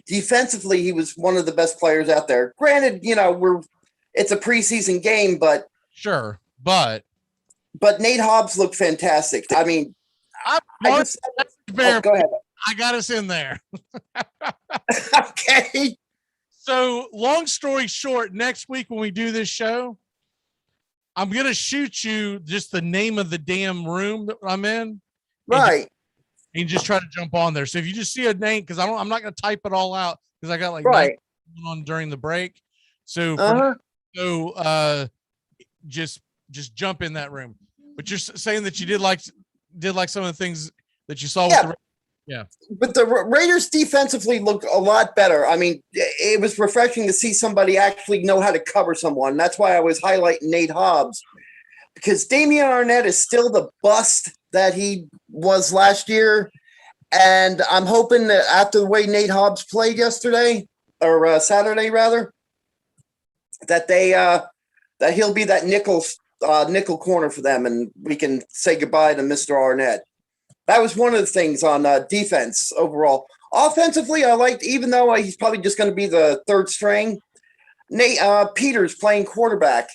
defensively, he was one of the best players out there. Granted, it's a preseason game, but sure, but Nate Hobbs looked fantastic. I mean, go ahead. I got us in there. Okay. So, long story short, next week when we do this show, I'm gonna shoot you just the name of the damn room that I'm in, right? And just try to jump on there. So if you just see a name, because I'm not gonna type it all out because I got like right on during the break. So just jump in that room. But you're saying that you did like some of the things that you saw. Yeah. With yeah. But the Raiders defensively looked a lot better. I mean, it was refreshing to see somebody actually know how to cover someone. That's why I was highlighting Nate Hobbs, because Damian Arnett is still the bust that he was last year. And I'm hoping that after the way Nate Hobbs played yesterday, or Saturday rather, that they that he'll be that nickel corner for them, and we can say goodbye to Mr. Arnett. That was one of the things on defense overall. Offensively, I liked, even though he's probably just going to be the third string, Nate Peters playing quarterback.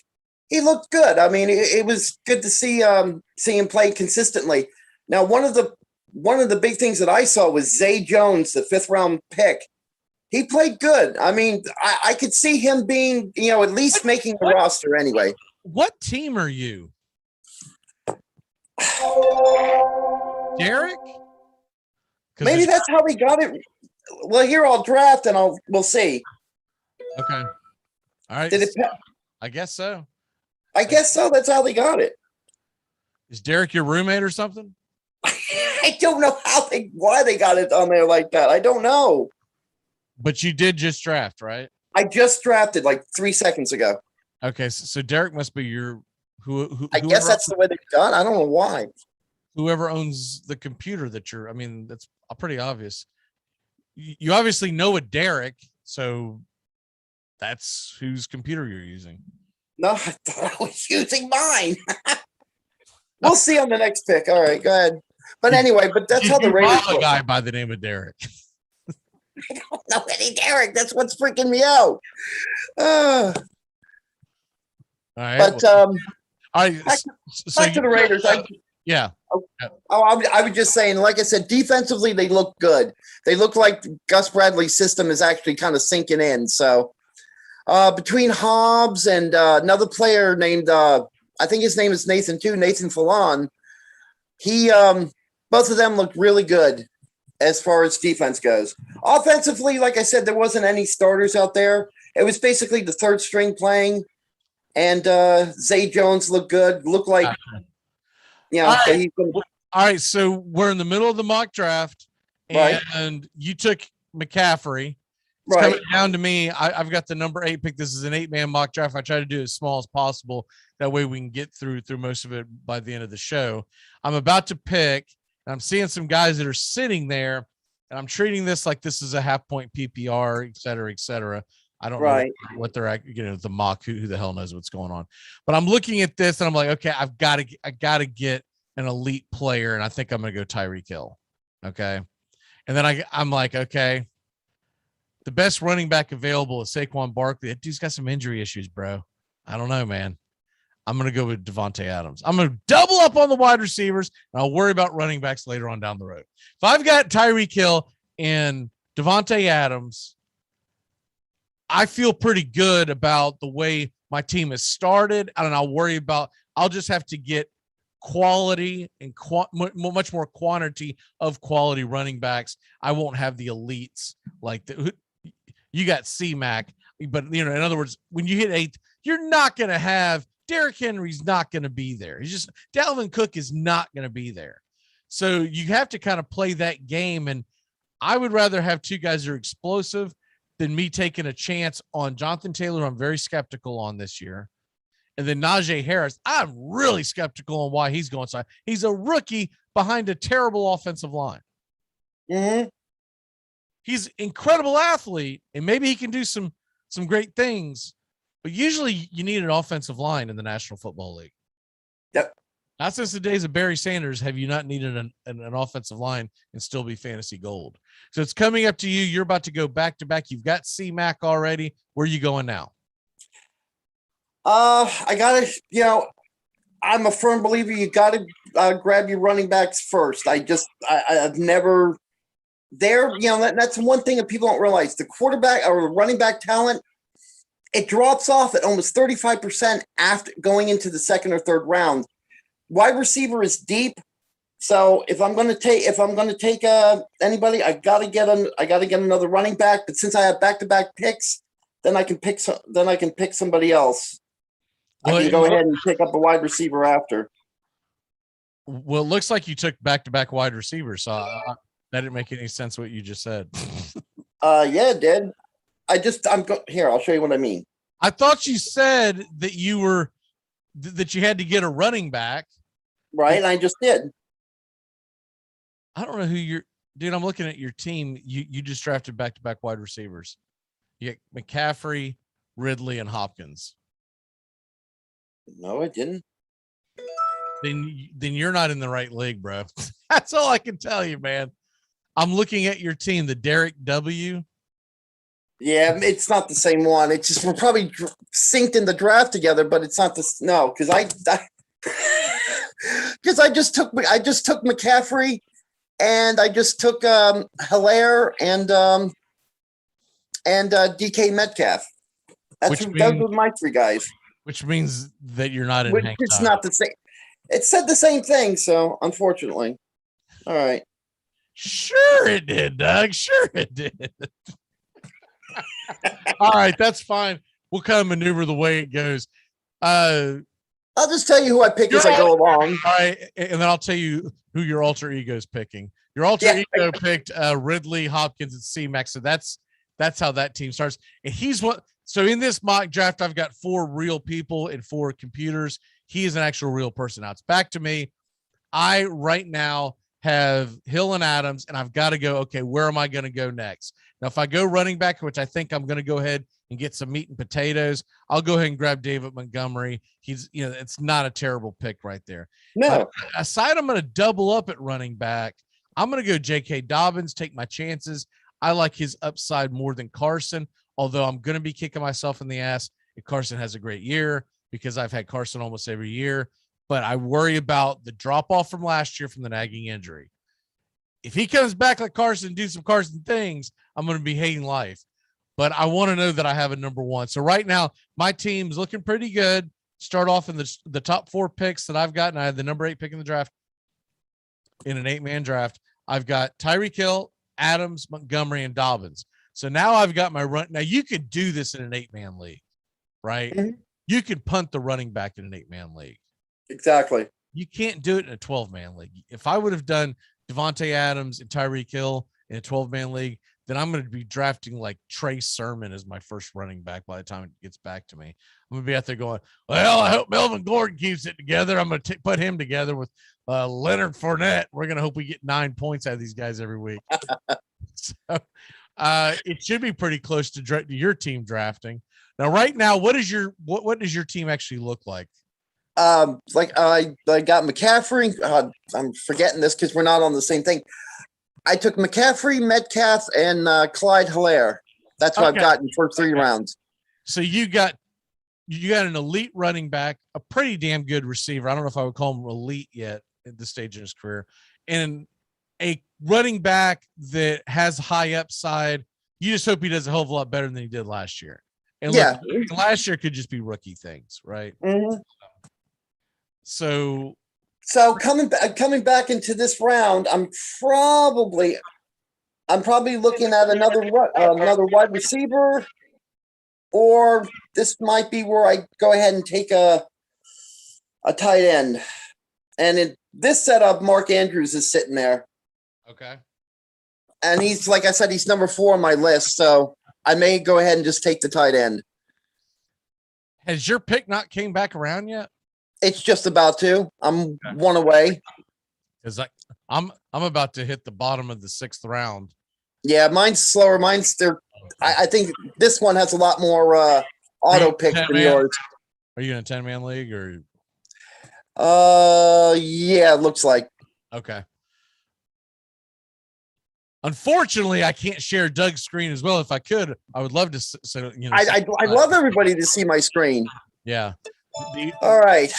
He looked good. I mean, it was good to see him play consistently. Now, one of the big things that I saw was Zay Jones, the 5th round pick. He played good. I mean, I could see him being, at least making the roster anyway. What team are you? Derek? Maybe that's how we got it. Well, here I'll draft and we'll see. Okay. All right. Did it? I guess so. I guess so. That's how they got it. Is Derek your roommate or something? I don't know why they got it on there like that. I don't know. But you did just draft, right? I just drafted like 3 seconds ago. Okay, so Derek must be your I guess that's the way they've done. I don't know why. Whoever owns the computer that that's pretty obvious. You obviously know a Derek, so that's whose computer you're using. No, I thought I was using mine. We'll see on the next pick. All right, go ahead. But anyway, that's how the Raiders a guy by the name of Derek. I don't know any Derek. That's what's freaking me out. All right. But all right. Back to the Raiders. Yeah. I was just saying, like I said, defensively, they look good. They look like Gus Bradley's system is actually kind of sinking in. So between Hobbs and another player named, I think his name is Nathan Fallon, both of them look really good as far as defense goes. Offensively, like I said, there wasn't any starters out there. It was basically the third string playing. And Zay Jones looked good. Looked like, all right. So we're in the middle of the mock draft, and you took McCaffrey. It's coming down to me. I've got the number 8 pick. This is an 8-man mock draft. I try to do it as small as possible. That way we can get through most of it by the end of the show. I'm about to pick, and I'm seeing some guys that are sitting there, and I'm treating this like this is a half-point PPR, et cetera, et cetera. I don't know what they're at, the mock, who the hell knows what's going on. But I'm looking at this and I'm like, okay, I gotta get an elite player, and I think I'm gonna go Tyreek Hill. Okay. And then I'm like, okay, the best running back available is Saquon Barkley. That dude's got some injury issues, bro. I don't know, man. I'm gonna go with Devontae Adams. I'm gonna double up on the wide receivers, and I'll worry about running backs later on down the road. If I've got Tyreek Hill and Devontae Adams, I feel pretty good about the way my team has started. And I'll just have to get quality and much more quantity of quality running backs. I won't have the elites like you got C-Mac, but in other words, when you hit 8th, you're not going to have Derrick Henry's not going to be there. Dalvin Cook is not going to be there. So you have to kind of play that game. And I would rather have 2 guys that are explosive than me taking a chance on Jonathan Taylor, who I'm very skeptical on this year. And then Najee Harris, I'm really skeptical on why he's going side. He's a rookie behind a terrible offensive line. Mm-hmm. He's an incredible athlete, and maybe he can do some great things. But usually you need an offensive line in the National Football League. Yep. Not since the days of Barry Sanders have you not needed an offensive line and still be fantasy gold. So it's coming up to you. You're about to go back to back. You've got C-Mac already. Where are you going now? I gotta, I'm a firm believer you gotta grab your running backs first. I've never there. That's one thing that people don't realize. The quarterback or running back talent, it drops off at almost 35% after going into the second or third round. Wide receiver is deep, so if I'm going to take anybody, I gotta get another running back. But since I have back-to-back picks, then I can pick somebody else. I can go ahead and pick up a wide receiver after. Well, it looks like you took back-to-back wide receivers, so that didn't make any sense what you just said. Yeah, it did. Here. I'll show you what I mean. I thought you said that you had to get a running back. Right, and I just did. I don't know who dude. I'm looking at your team. You just drafted back-to-back wide receivers. You got McCaffrey, Ridley, and Hopkins. No, I didn't. Then you're not in the right league, bro. That's all I can tell you, man. I'm looking at your team, the Derek W. Yeah, it's not the same one. It's just we're probably synced in the draft together, but it's not this. No, because I just took McCaffrey, and I just took Hilaire and DK Metcalf. Those were my three guys. Which means that you're not in. It's not the same. It said the same thing, so unfortunately. All right. Sure it did, Doug. Sure it did. All right, that's fine. We'll kind of maneuver the way it goes. I'll just tell you who I pick as I go along. All right, and then I'll tell you who your alter ego is picking. Your alter ego picked Ridley, Hopkins, and C-Max. So that's how that team starts. And he's what. So in this mock draft, I've got 4 real people and 4 computers. He is an actual real person. Now it's back to me. I right now have Hill and Adams, and I've got to go, okay, where am I going to go next? Now, if I go running back, which I think I'm going to go ahead and get some meat and potatoes, I'll go ahead and grab David Montgomery. It's not a terrible pick right there. No. Aside, I'm going to double up at running back. I'm going to go J.K. Dobbins, take my chances. I like his upside more than Carson, although I'm going to be kicking myself in the ass if Carson has a great year because I've had Carson almost every year. But I worry about the drop-off from last year from the nagging injury. If he comes back like Carson and do some Carson things, I'm going to be hating life. But I want to know that I have a number 1. So right now, my team's looking pretty good. Start off in the top 4 picks that I've got, and I had the number 8 pick in the draft. In an 8-man draft, I've got Tyreek Hill, Adams, Montgomery, and Dobbins. So now I've got my run. Now you could do this in an 8-man league, right? Mm-hmm. You could punt the running back in an 8-man league. Exactly. You can't do it in a 12-man league. If I would have done Devontae Adams and Tyreek Hill in a 12-man league, then I'm going to be drafting like Trey Sermon as my first running back by the time it gets back to me. I'm going to be out there going, well, I hope Melvin Gordon keeps it together. I'm going to put him together with Leonard Fournette. We're going to hope we get 9 points out of these guys every week. So it should be pretty close to your team drafting. Now, right now, what does your team actually look like? I got McCaffrey. I'm forgetting this because we're not on the same thing. I took McCaffrey, Metcalf, and Clyde Hilaire. That's what I've gotten for 3 rounds. So you got an elite running back, a pretty damn good receiver. I don't know if I would call him elite yet at this stage in his career, and a running back that has high upside. You just hope he does a hell of a lot better than he did last year. And look, last year could just be rookie things, right? Mm-hmm. So coming back into this round, I'm probably looking at another wide receiver, or this might be where I go ahead and take a tight end. And in this setup, Mark Andrews is sitting there. Okay. And he's, like I said, he's number 4 on my list, so I may go ahead and just take the tight end. Has your pick not came back around yet? It's just about to. I'm 1 away. Because I'm about to hit the bottom of the 6th round. Yeah, mine's slower. Mine's there. I think this one has a lot more auto picks than yours. Are you in a 10-man league or? Yeah, it looks like. Okay. Unfortunately, I can't share Doug's screen as well. If I could, I would love to. So, I love everybody to see my screen. Yeah. All right.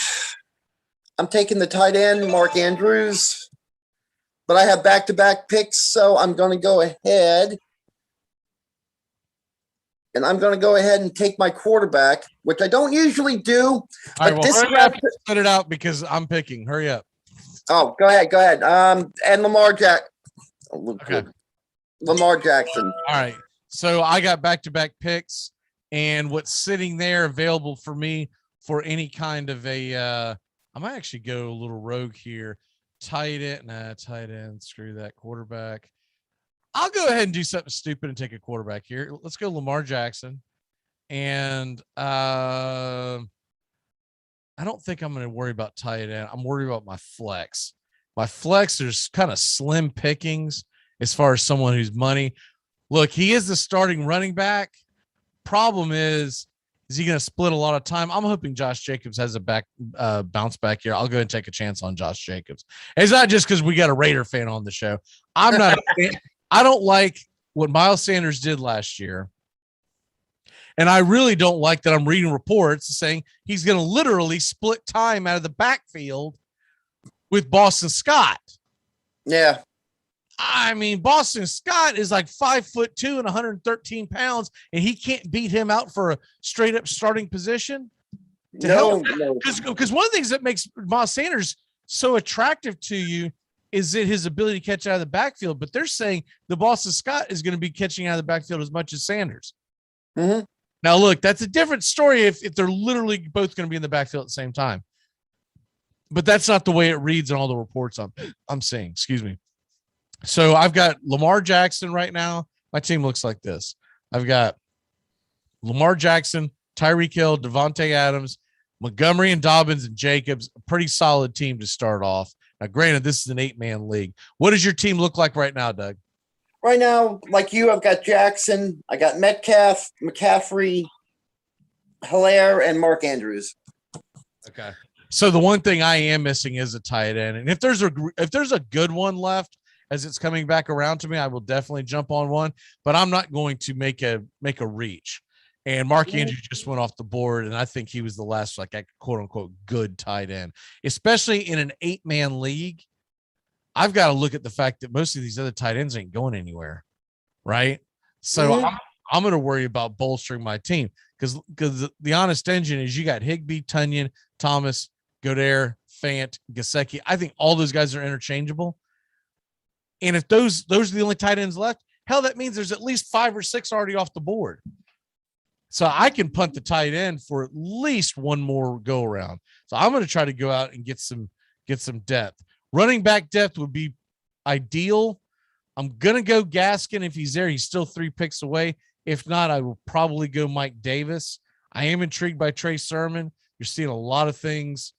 I'm taking the tight end, Mark Andrews, but I have back-to-back picks, so I'm going to go ahead. And I'm going to go ahead and take my quarterback, which I don't usually do. All right, well, hurry up and spit it out because I'm picking. Hurry up. Oh, go ahead. And Lamar Jackson. All right. So I got back-to-back picks, and what's sitting there available for me for any kind of I might actually go a little rogue here. Tight end. Screw that. Quarterback. I'll go ahead and do something stupid and take a quarterback here. Let's go Lamar Jackson. And I don't think I'm going to worry about tight end. I'm worried about my flex. My flex, there's kind of slim pickings as far as someone who's money. Look, he is the starting running back. Problem is Is he going to split a lot of time? I'm hoping Josh Jacobs has a bounce back here. I'll go ahead and take a chance on Josh Jacobs. It's not just because we got a Raider fan on the show. I'm not. I don't like what Miles Sanders did last year. And I really don't like that I'm reading reports saying he's going to literally split time out of the backfield with Boston Scott. Yeah. I mean, Boston Scott is like 5'2" and 113 pounds, and he can't beat him out for a straight up starting position. No. Because one of the things that makes Miles Sanders so attractive to you is that his ability to catch out of the backfield. But they're saying the Boston Scott is going to be catching out of the backfield as much as Sanders. Mm-hmm. Now, look, that's a different story if they're literally both going to be in the backfield at the same time. But that's not the way it reads in all the reports I'm seeing. Excuse me. So I've got Lamar Jackson right now. My team looks like this. I've got Lamar Jackson, Tyreek Hill, Devontae Adams, Montgomery and Dobbins and Jacobs. A pretty solid team to start off. Now, granted, this is an 8-man league. What does your team look like right now, Doug? Right now, like you, I've got Jackson. I got Metcalf, McCaffrey, Hilaire, and Mark Andrews. Okay. So the one thing I am missing is a tight end. And if there's a good one left, as it's coming back around to me, I will definitely jump on one, but I'm not going to make a reach. And Mark Andrews just went off the board, and I think he was the last, like, quote unquote, good tight end, especially in an 8-man league. I've got to look at the fact that most of these other tight ends ain't going anywhere. Right. So I'm going to worry about bolstering my team because the honest engine is you got Higbee, Tunyon, Thomas, Goddard, Fant, Gesicki. I think all those guys are interchangeable. And if those are the only tight ends left, hell, that means there's at least 5 or 6 already off the board. So I can punt the tight end for at least one more go around. So I'm going to try to go out and get some depth. Running back depth would be ideal. I'm going to go Gaskin. If he's there, he's still 3 picks away. If not, I will probably go Mike Davis. I am intrigued by Trey Sermon. You're seeing a lot of things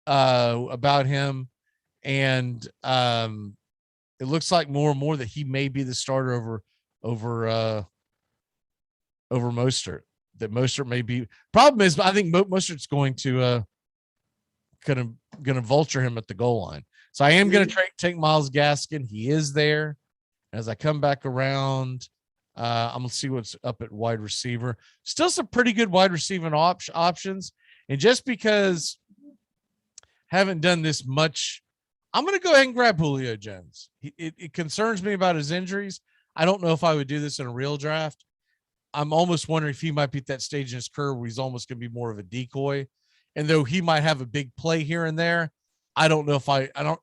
about him. And it looks like more and more that he may be the starter over Mostert. That Mostert may be. Problem is, I think Mostert's going to vulture him at the goal line. So I am going to take Myles Gaskin. He is there. As I come back around, I'm going to see what's up at wide receiver. Still some pretty good wide receiving options. And just because haven't done this much, I'm going to go ahead and grab Julio Jones. It concerns me about his injuries. I don't know if I would do this in a real draft. I'm almost wondering if he might be at that stage in his career where he's almost going to be more of a decoy. And though he might have a big play here and there, I don't know if I don't,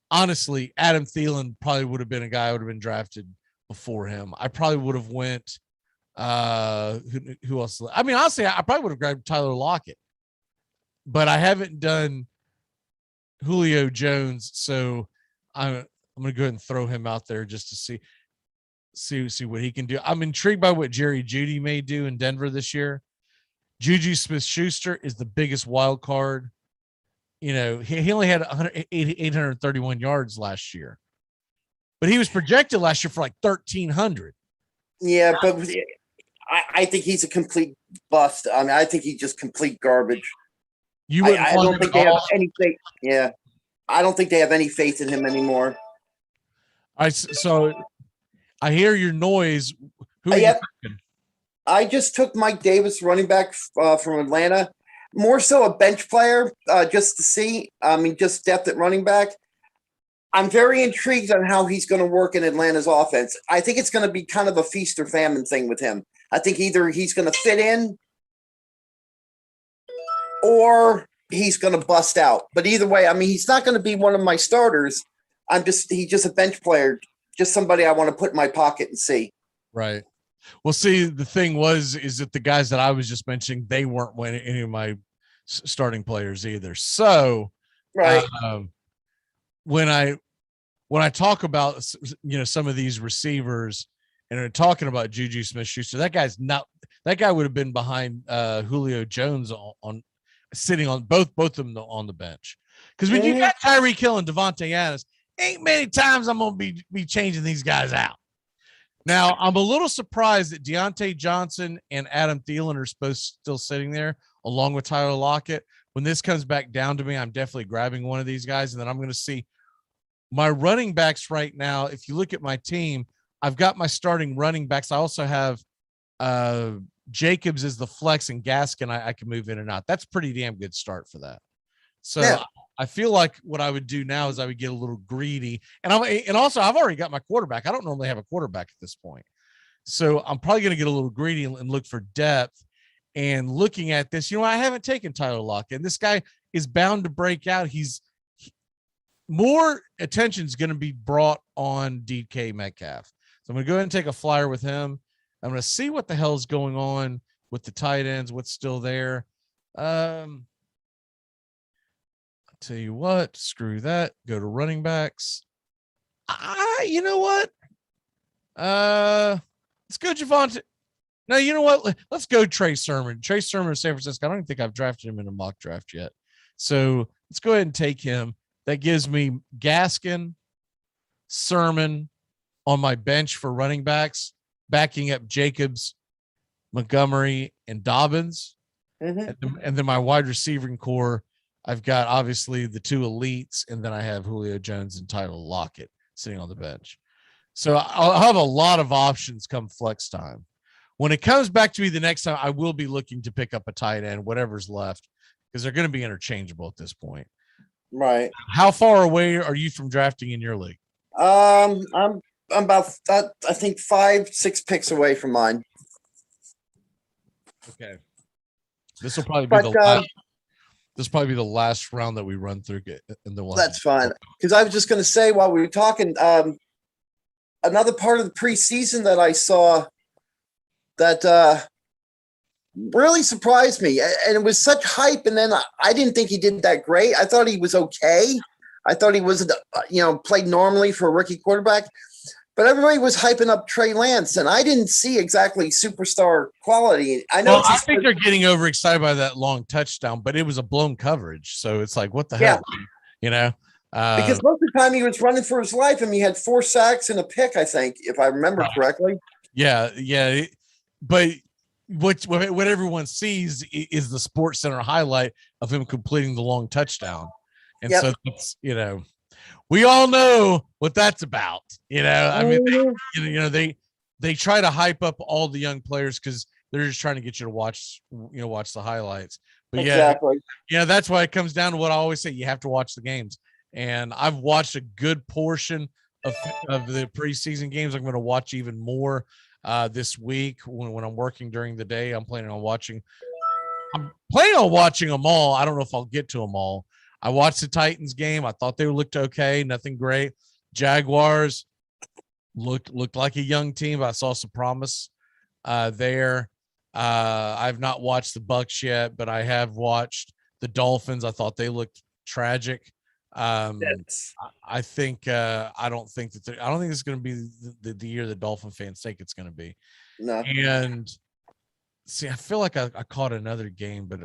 honestly, Adam Thielen probably would have been a guy I would have been drafted before him. I probably would have went, who else? I mean, honestly, I probably would have grabbed Tyler Lockett, but I haven't done Julio Jones. So I'm going to go ahead and throw him out there just to see what he can do. I'm intrigued by what Jerry Jeudy may do in Denver this year. Juju Smith-Schuster is the biggest wild card. He only had 831 yards last year, but he was projected last year for like 1,300. Yeah, but I think he's a complete bust. I mean, I think he's just complete garbage. I don't think they have any faith. Yeah, I don't think they have any faith in him anymore. So I hear your noise. Who are you picking? I just took Mike Davis, running back from Atlanta. More so a bench player, just to see. I mean, just depth at running back. I'm very intrigued on how he's going to work in Atlanta's offense. I think it's going to be kind of a feast or famine thing with him. I think either he's going to fit in or he's going to bust out. But either way, I mean, he's not going to be one of my starters. He's just a bench player, just somebody I want to put in my pocket and see. Right. Well, see, the thing is that the guys that I was just mentioning, they weren't winning any of my starting players either. So, right. When I talk about, some of these receivers and are talking about Juju Smith-Schuster, that guy would have been behind Julio Jones on sitting on both of them on the bench. Because when you got Tyreek Hill and Devontae Adams, ain't many times I'm going to be changing these guys out. Now, I'm a little surprised that Deontay Johnson and Adam Thielen are still sitting there along with Tyler Lockett. When this comes back down to me, I'm definitely grabbing one of these guys, and then I'm going to see my running backs right now. If you look at my team, I've got my starting running backs. I also have Jacobs as the flex and Gaskin. I can move in and out. That's a pretty damn good start for that. So yeah. I feel like what I would do now is I would get a little greedy, and also I've already got my quarterback. I don't normally have a quarterback at this point, so I'm probably going to get a little greedy and look for depth. And looking at this, I haven't taken Tyler Lockett, and this guy is bound to break out. More attention is going to be brought on DK Metcalf, so I'm going to go ahead and take a flyer with him. I'm going to see what the hell is going on with the tight ends, what's still there. Tell you what, screw that. Go to running backs. You know what? Let's go Javonte. No, you know what? Let's go Trey Sermon. Trey Sermon of San Francisco. I don't even think I've drafted him in a mock draft yet. So let's go ahead and take him. That gives me Gaskin, Sermon on my bench for running backs, backing up Jacobs, Montgomery, and Dobbins. Mm-hmm. And then my wide receiving core, I've got obviously the two elites, and then I have Julio Jones and Tyler Lockett sitting on the bench. So I'll have a lot of options come flex time. When it comes back to me the next time, I will be looking to pick up a tight end, whatever's left, because they're going to be interchangeable at this point. Right. How far away are you from drafting in your league? I'm about, I think 5-6 picks away from mine. Okay. This will probably be this will probably be the last round that we run through. That's fine. Because I was just going to say while we were talking, another part of the preseason that I saw that really surprised me, and it was such hype, and then I didn't think he did that great. I thought he was okay. I thought he was, played normally for a rookie quarterback. But everybody was hyping up Trey Lance, and I didn't see exactly superstar quality. I think they're getting overexcited by that long touchdown, but it was a blown coverage. So it's like, what the hell? Because most of the time he was running for his life, and he had 4 sacks and a pick, I think, if I remember correctly. Yeah. But what everyone sees is the Sports Center highlight of him completing the long touchdown. And so it's, we all know what that's about. I mean, they try to hype up all the young players because they're just trying to get you to watch the highlights. But exactly. That's why it comes down to what I always say. You have to watch the games. And I've watched a good portion of the preseason games. I'm going to watch even more this week when I'm working during the day. I'm planning on watching them all. I don't know if I'll get to them all. I watched the Titans game. I thought they looked okay. Nothing great. Jaguars looked like a young team. I saw some promise there. I've not watched the Bucs yet, but I have watched the Dolphins. I thought they looked tragic. I don't think it's going to be the year the Dolphin fans think it's going to be. No. And see, I feel like I caught another game, but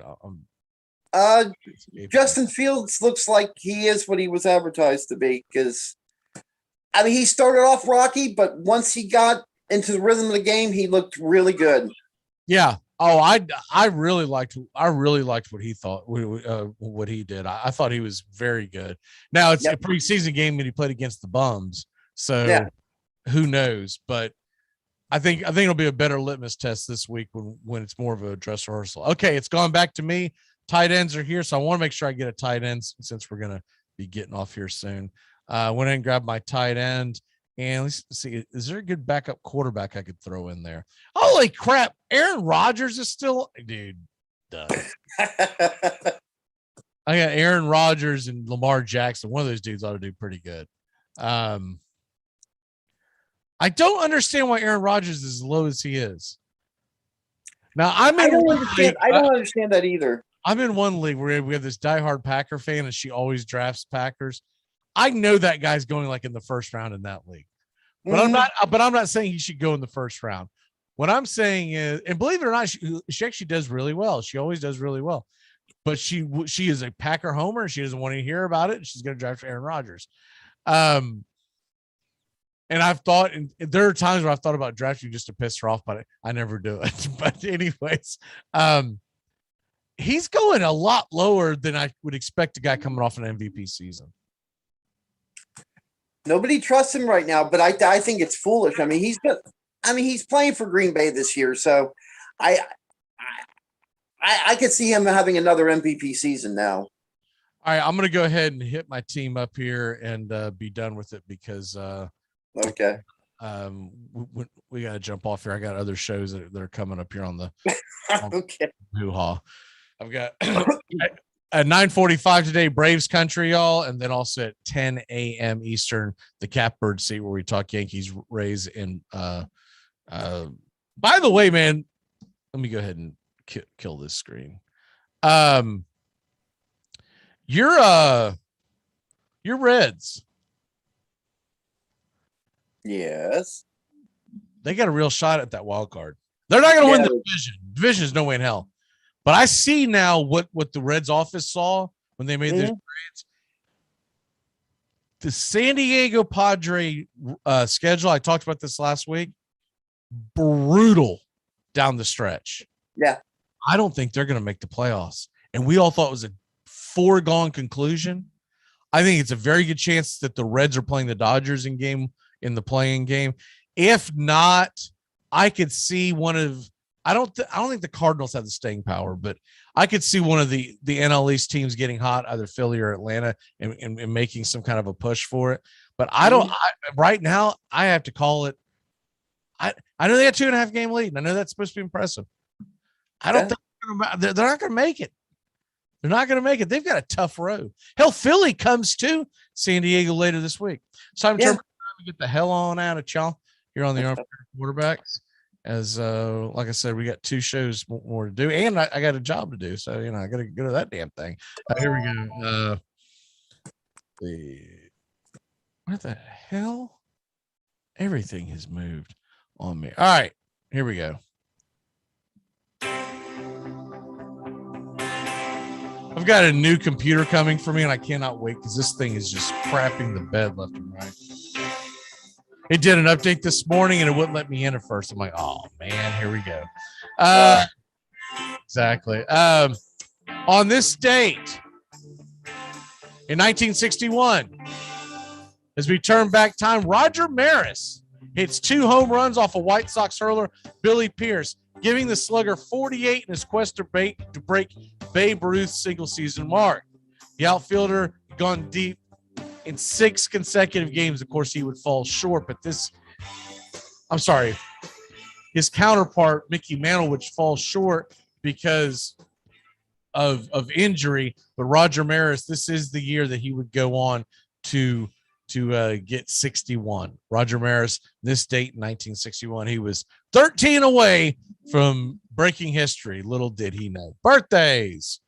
Justin Fields looks like he is what he was advertised to be, because he started off rocky, but once he got into the rhythm of the game, he looked really good. Yeah. Oh, I really liked what he thought, what he did. I thought he was very good. Now it's a preseason game and he played against the Bums, so who knows? But I think it'll be a better litmus test this week when it's more of a dress rehearsal. Okay, it's gone back to me. Tight ends are here, so I want to make sure I get a tight end since we're gonna be getting off here soon. Went in and grabbed my tight end. And let's see, is there a good backup quarterback I could throw in there? Holy crap. Aaron Rodgers is still, dude. Duh. I got Aaron Rodgers and Lamar Jackson. One of those dudes ought to do pretty good. I don't understand why Aaron Rodgers is as low as he is. Now, I don't understand that either. I'm in one league where we have this diehard Packer fan, and she always drafts Packers. I know that guy's going like in the first round in that league, but I'm not saying he should go in the first round. What I'm saying is, and believe it or not, she actually does really well. She always does really well, but she is a Packer homer. She doesn't want to hear about it. She's going to draft Aaron Rodgers. And And I've thought, and there are times where I've thought about drafting just to piss her off, but I never do it. But anyways, he's going a lot lower than I would expect a guy coming off an MVP season. Nobody trusts him right now, but I think it's foolish. I mean, he's playing for Green Bay this year, so I could see him having another MVP season now. All right, I'm going to go ahead and hit my team up here and be done with it because okay. We got to jump off here. I got other shows that are coming up here on the okay. hoo-ha. I've got at 9:45 today, Braves country, y'all, and then also at 10 a.m. Eastern, the Catbird seat where we talk Yankees, Rays, and by the way, man, let me go ahead and kill this screen. Your Reds. Yes. They got a real shot at that wild card. They're not going to win the division. Division is no way in hell. But I see now what the Reds office saw when they made their trades. The San Diego Padre schedule, I talked about this last week, brutal down the stretch. Yeah. I don't think they're going to make the playoffs. And we all thought it was a foregone conclusion. I think it's a very good chance that the Reds are playing the Dodgers in the playing game. If not, I could see one of I don't think the Cardinals have the staying power, but I could see one of the NL East teams getting hot, either Philly or Atlanta, and making some kind of a push for it. But right now, I have to call it. I know they got 2.5 game lead, and I know that's supposed to be impressive. I don't think they're not going to make it. They're not going to make it. They've got a tough road. Hell, Philly comes to San Diego later this week. So time to get the hell on out of y'all here on the Armchair Quarterbacks. As like I said, we got 2 shows more to do, and I got a job to do. So I got to go to that damn thing. Here we go. What the hell? Everything has moved on me. All right, here we go. I've got a new computer coming for me, and I cannot wait because this thing is just crapping the bed left and right. It did an update this morning, and it wouldn't let me in at first. I'm like, oh, man, here we go. Exactly. On this date, in 1961, as we turn back time, Roger Maris hits 2 home runs off a White Sox hurler, Billy Pierce, giving the slugger 48 in his quest to break Babe Ruth's single-season mark. The outfielder gone deep in 6 consecutive games. Of course, he would fall short, but his counterpart, Mickey Mantle, would fall short because of injury. But Roger Maris, this is the year that he would go on to get 61. Roger Maris, this date in 1961, he was 13 away from breaking history. Little did he know. Birthdays.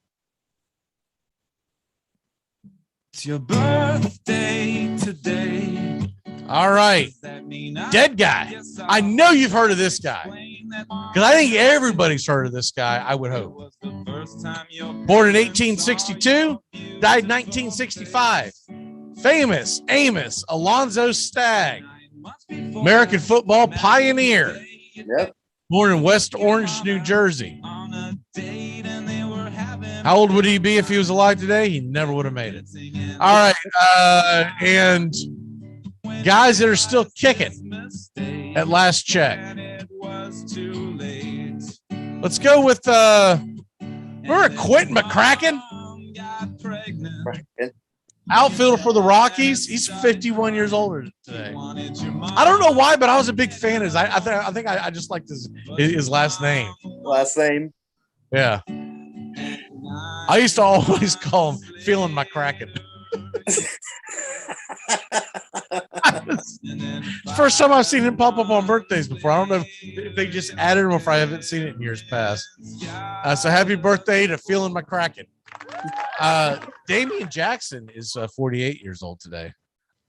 It's your birthday today. All right. Dead guy. I know you've heard of this guy because I think everybody's heard of this guy, I would hope. Born in 1862, died in 1965. Famous Amos Alonzo Stagg, American football pioneer. Yep. Born in West Orange, New Jersey. How old would he be if he was alive today? He never would have made it. All right. And guys that are still kicking at last check. Let's go with remember Quentin McCracken? Outfielder for the Rockies. He's 51 years older today. I don't know why, but I was a big fan of his. I think I just liked his last name. Last name? Yeah. I used to always call him Feeling My Kraken. First time I've seen him pop up on birthdays before. I don't know if they just added him or if I haven't seen it in years past. So happy birthday to Feeling My Kraken. Damian Jackson is 48 years old today.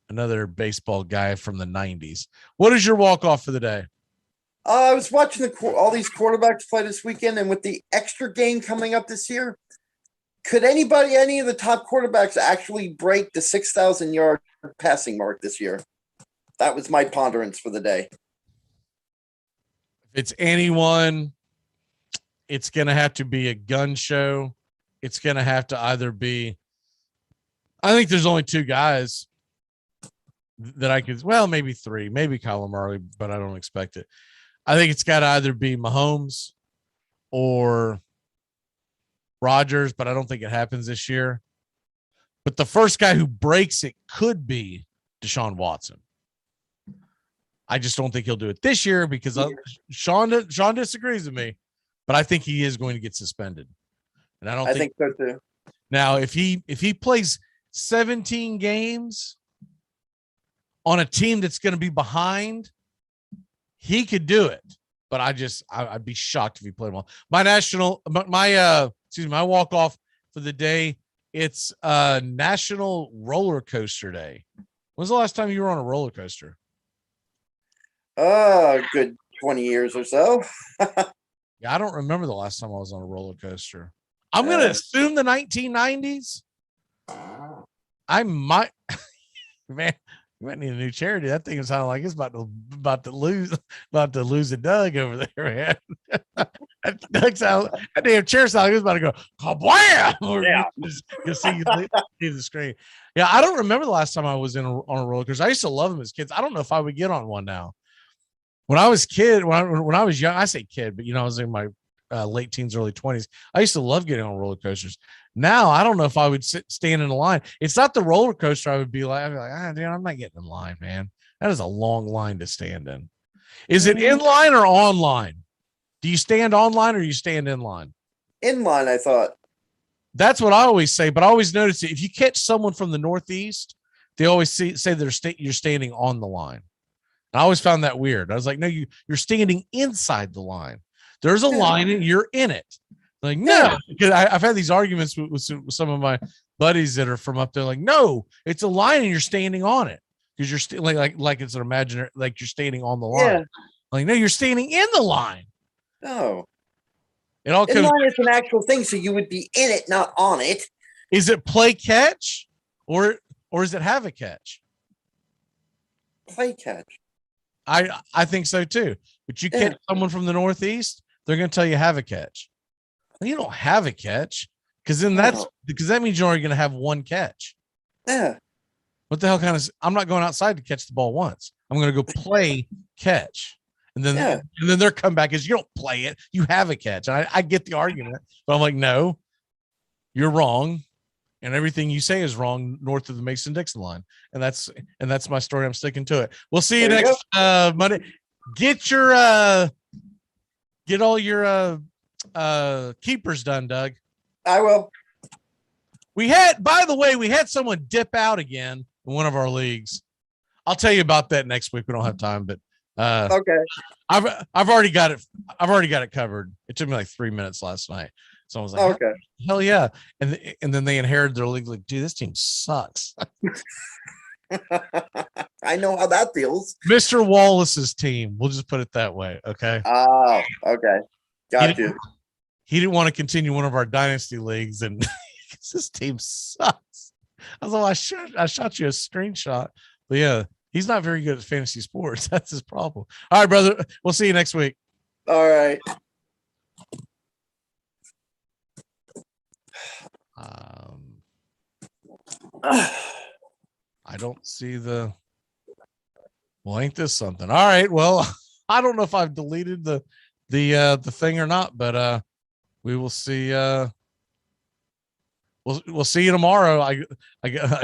Another baseball guy from the 90s. What is your walk-off for the day? I was watching all these quarterbacks play this weekend, and with the extra game coming up this year, could any of the top quarterbacks actually break the 6,000-yard passing mark this year? that was my ponderance for the day. If it's anyone, it's going to have to be a gun show. It's going to have to either be, I think there's only two guys that I could, well, maybe three, maybe Kyler Murray, but I don't expect it. I think it's got to either be Mahomes or Rodgers, but I don't think it happens this year. But the first guy who breaks it could be Deshaun Watson. I just don't think he'll do it this year because Sean disagrees with me, but I think he is going to get suspended. And I think so too. Now, if he plays 17 games on a team that's going to be behind, he could do it. But I'd be shocked if he played well. My walk off for the day. It's National Roller Coaster Day. When's the last time you were on a roller coaster? Good 20 years or so. Yeah, I don't remember the last time I was on a roller coaster. I'm going to assume the 1990s. I might, man. You might need a new charity. That thing sounding like it's about to lose a Doug over there, man. That damn chair sound like it's about to go kablam. Yeah. You see the screen. Yeah, I don't remember the last time I was on a roller coaster. I used to love them as kids. I don't know if I would get on one now. When I was when I was young, I say kid, but I was in my late teens, early 20s. I used to love getting on roller coasters. Now I don't know if I would stand in a line. It's not the roller coaster. I'd be like, dude, I'm not getting in line, man. That is a long line to stand in. Is it in line or online? Do you stand online or you stand in line? In line, I thought. That's what I always say, but I always notice if you catch someone from the Northeast, they always say you're standing on the line. And I always found that weird. I was like, no, you're standing inside the line. There's a line and you're in it. Like, no, because I've had these arguments with some of my buddies that are from up there. Like, no, it's a line and you're standing on it because you're still like it's an imaginary, like you're standing on the line. Yeah. Like, no, you're standing in the line. No, it all in line is an actual thing, so you would be in it, not on it. Is it play catch or is it have a catch? Play catch. I think so too. But you catch someone from the Northeast, they're going to tell you have a catch. Well, you don't have a catch because then because that means you're only going to have one catch. Yeah. What the hell kind of? I'm not going outside to catch the ball once. I'm going to go play catch, and then their comeback is you don't play it, you have a catch. And I get the argument, but I'm like, no, you're wrong, and everything you say is wrong north of the Mason-Dixon line, and that's my story. I'm sticking to it. We'll see you next Monday. Get all your keepers done, Doug. I will. By the way, we had someone dip out again in one of our leagues. I'll tell you about that next week. We don't have time, but okay. I've already got it. I've already got it covered. It took me like 3 minutes last night. So I was like, okay, hell yeah. And then they inherited their league. Like, dude, this team sucks. I know how that feels. Mr. Wallace's team. We'll just put it that way. Okay. Oh, okay. Got you. He didn't want to continue one of our dynasty leagues, and this team sucks. I was like, I shot you a screenshot, but yeah, he's not very good at fantasy sports. That's his problem. All right, brother. We'll see you next week. All right. I don't see well, ain't this something? All right. Well, I don't know if I've deleted the thing or not, but we will see. We'll see you tomorrow. I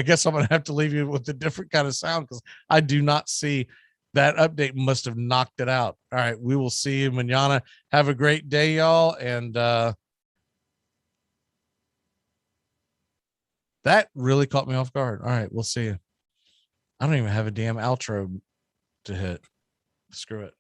guess I'm gonna have to leave you with a different kind of sound because I do not see that update. Must have knocked it out. All right, we will see you mañana. Have a great day, y'all, and that really caught me off guard. All right, we'll see you. I don't even have a damn outro to hit. Screw it.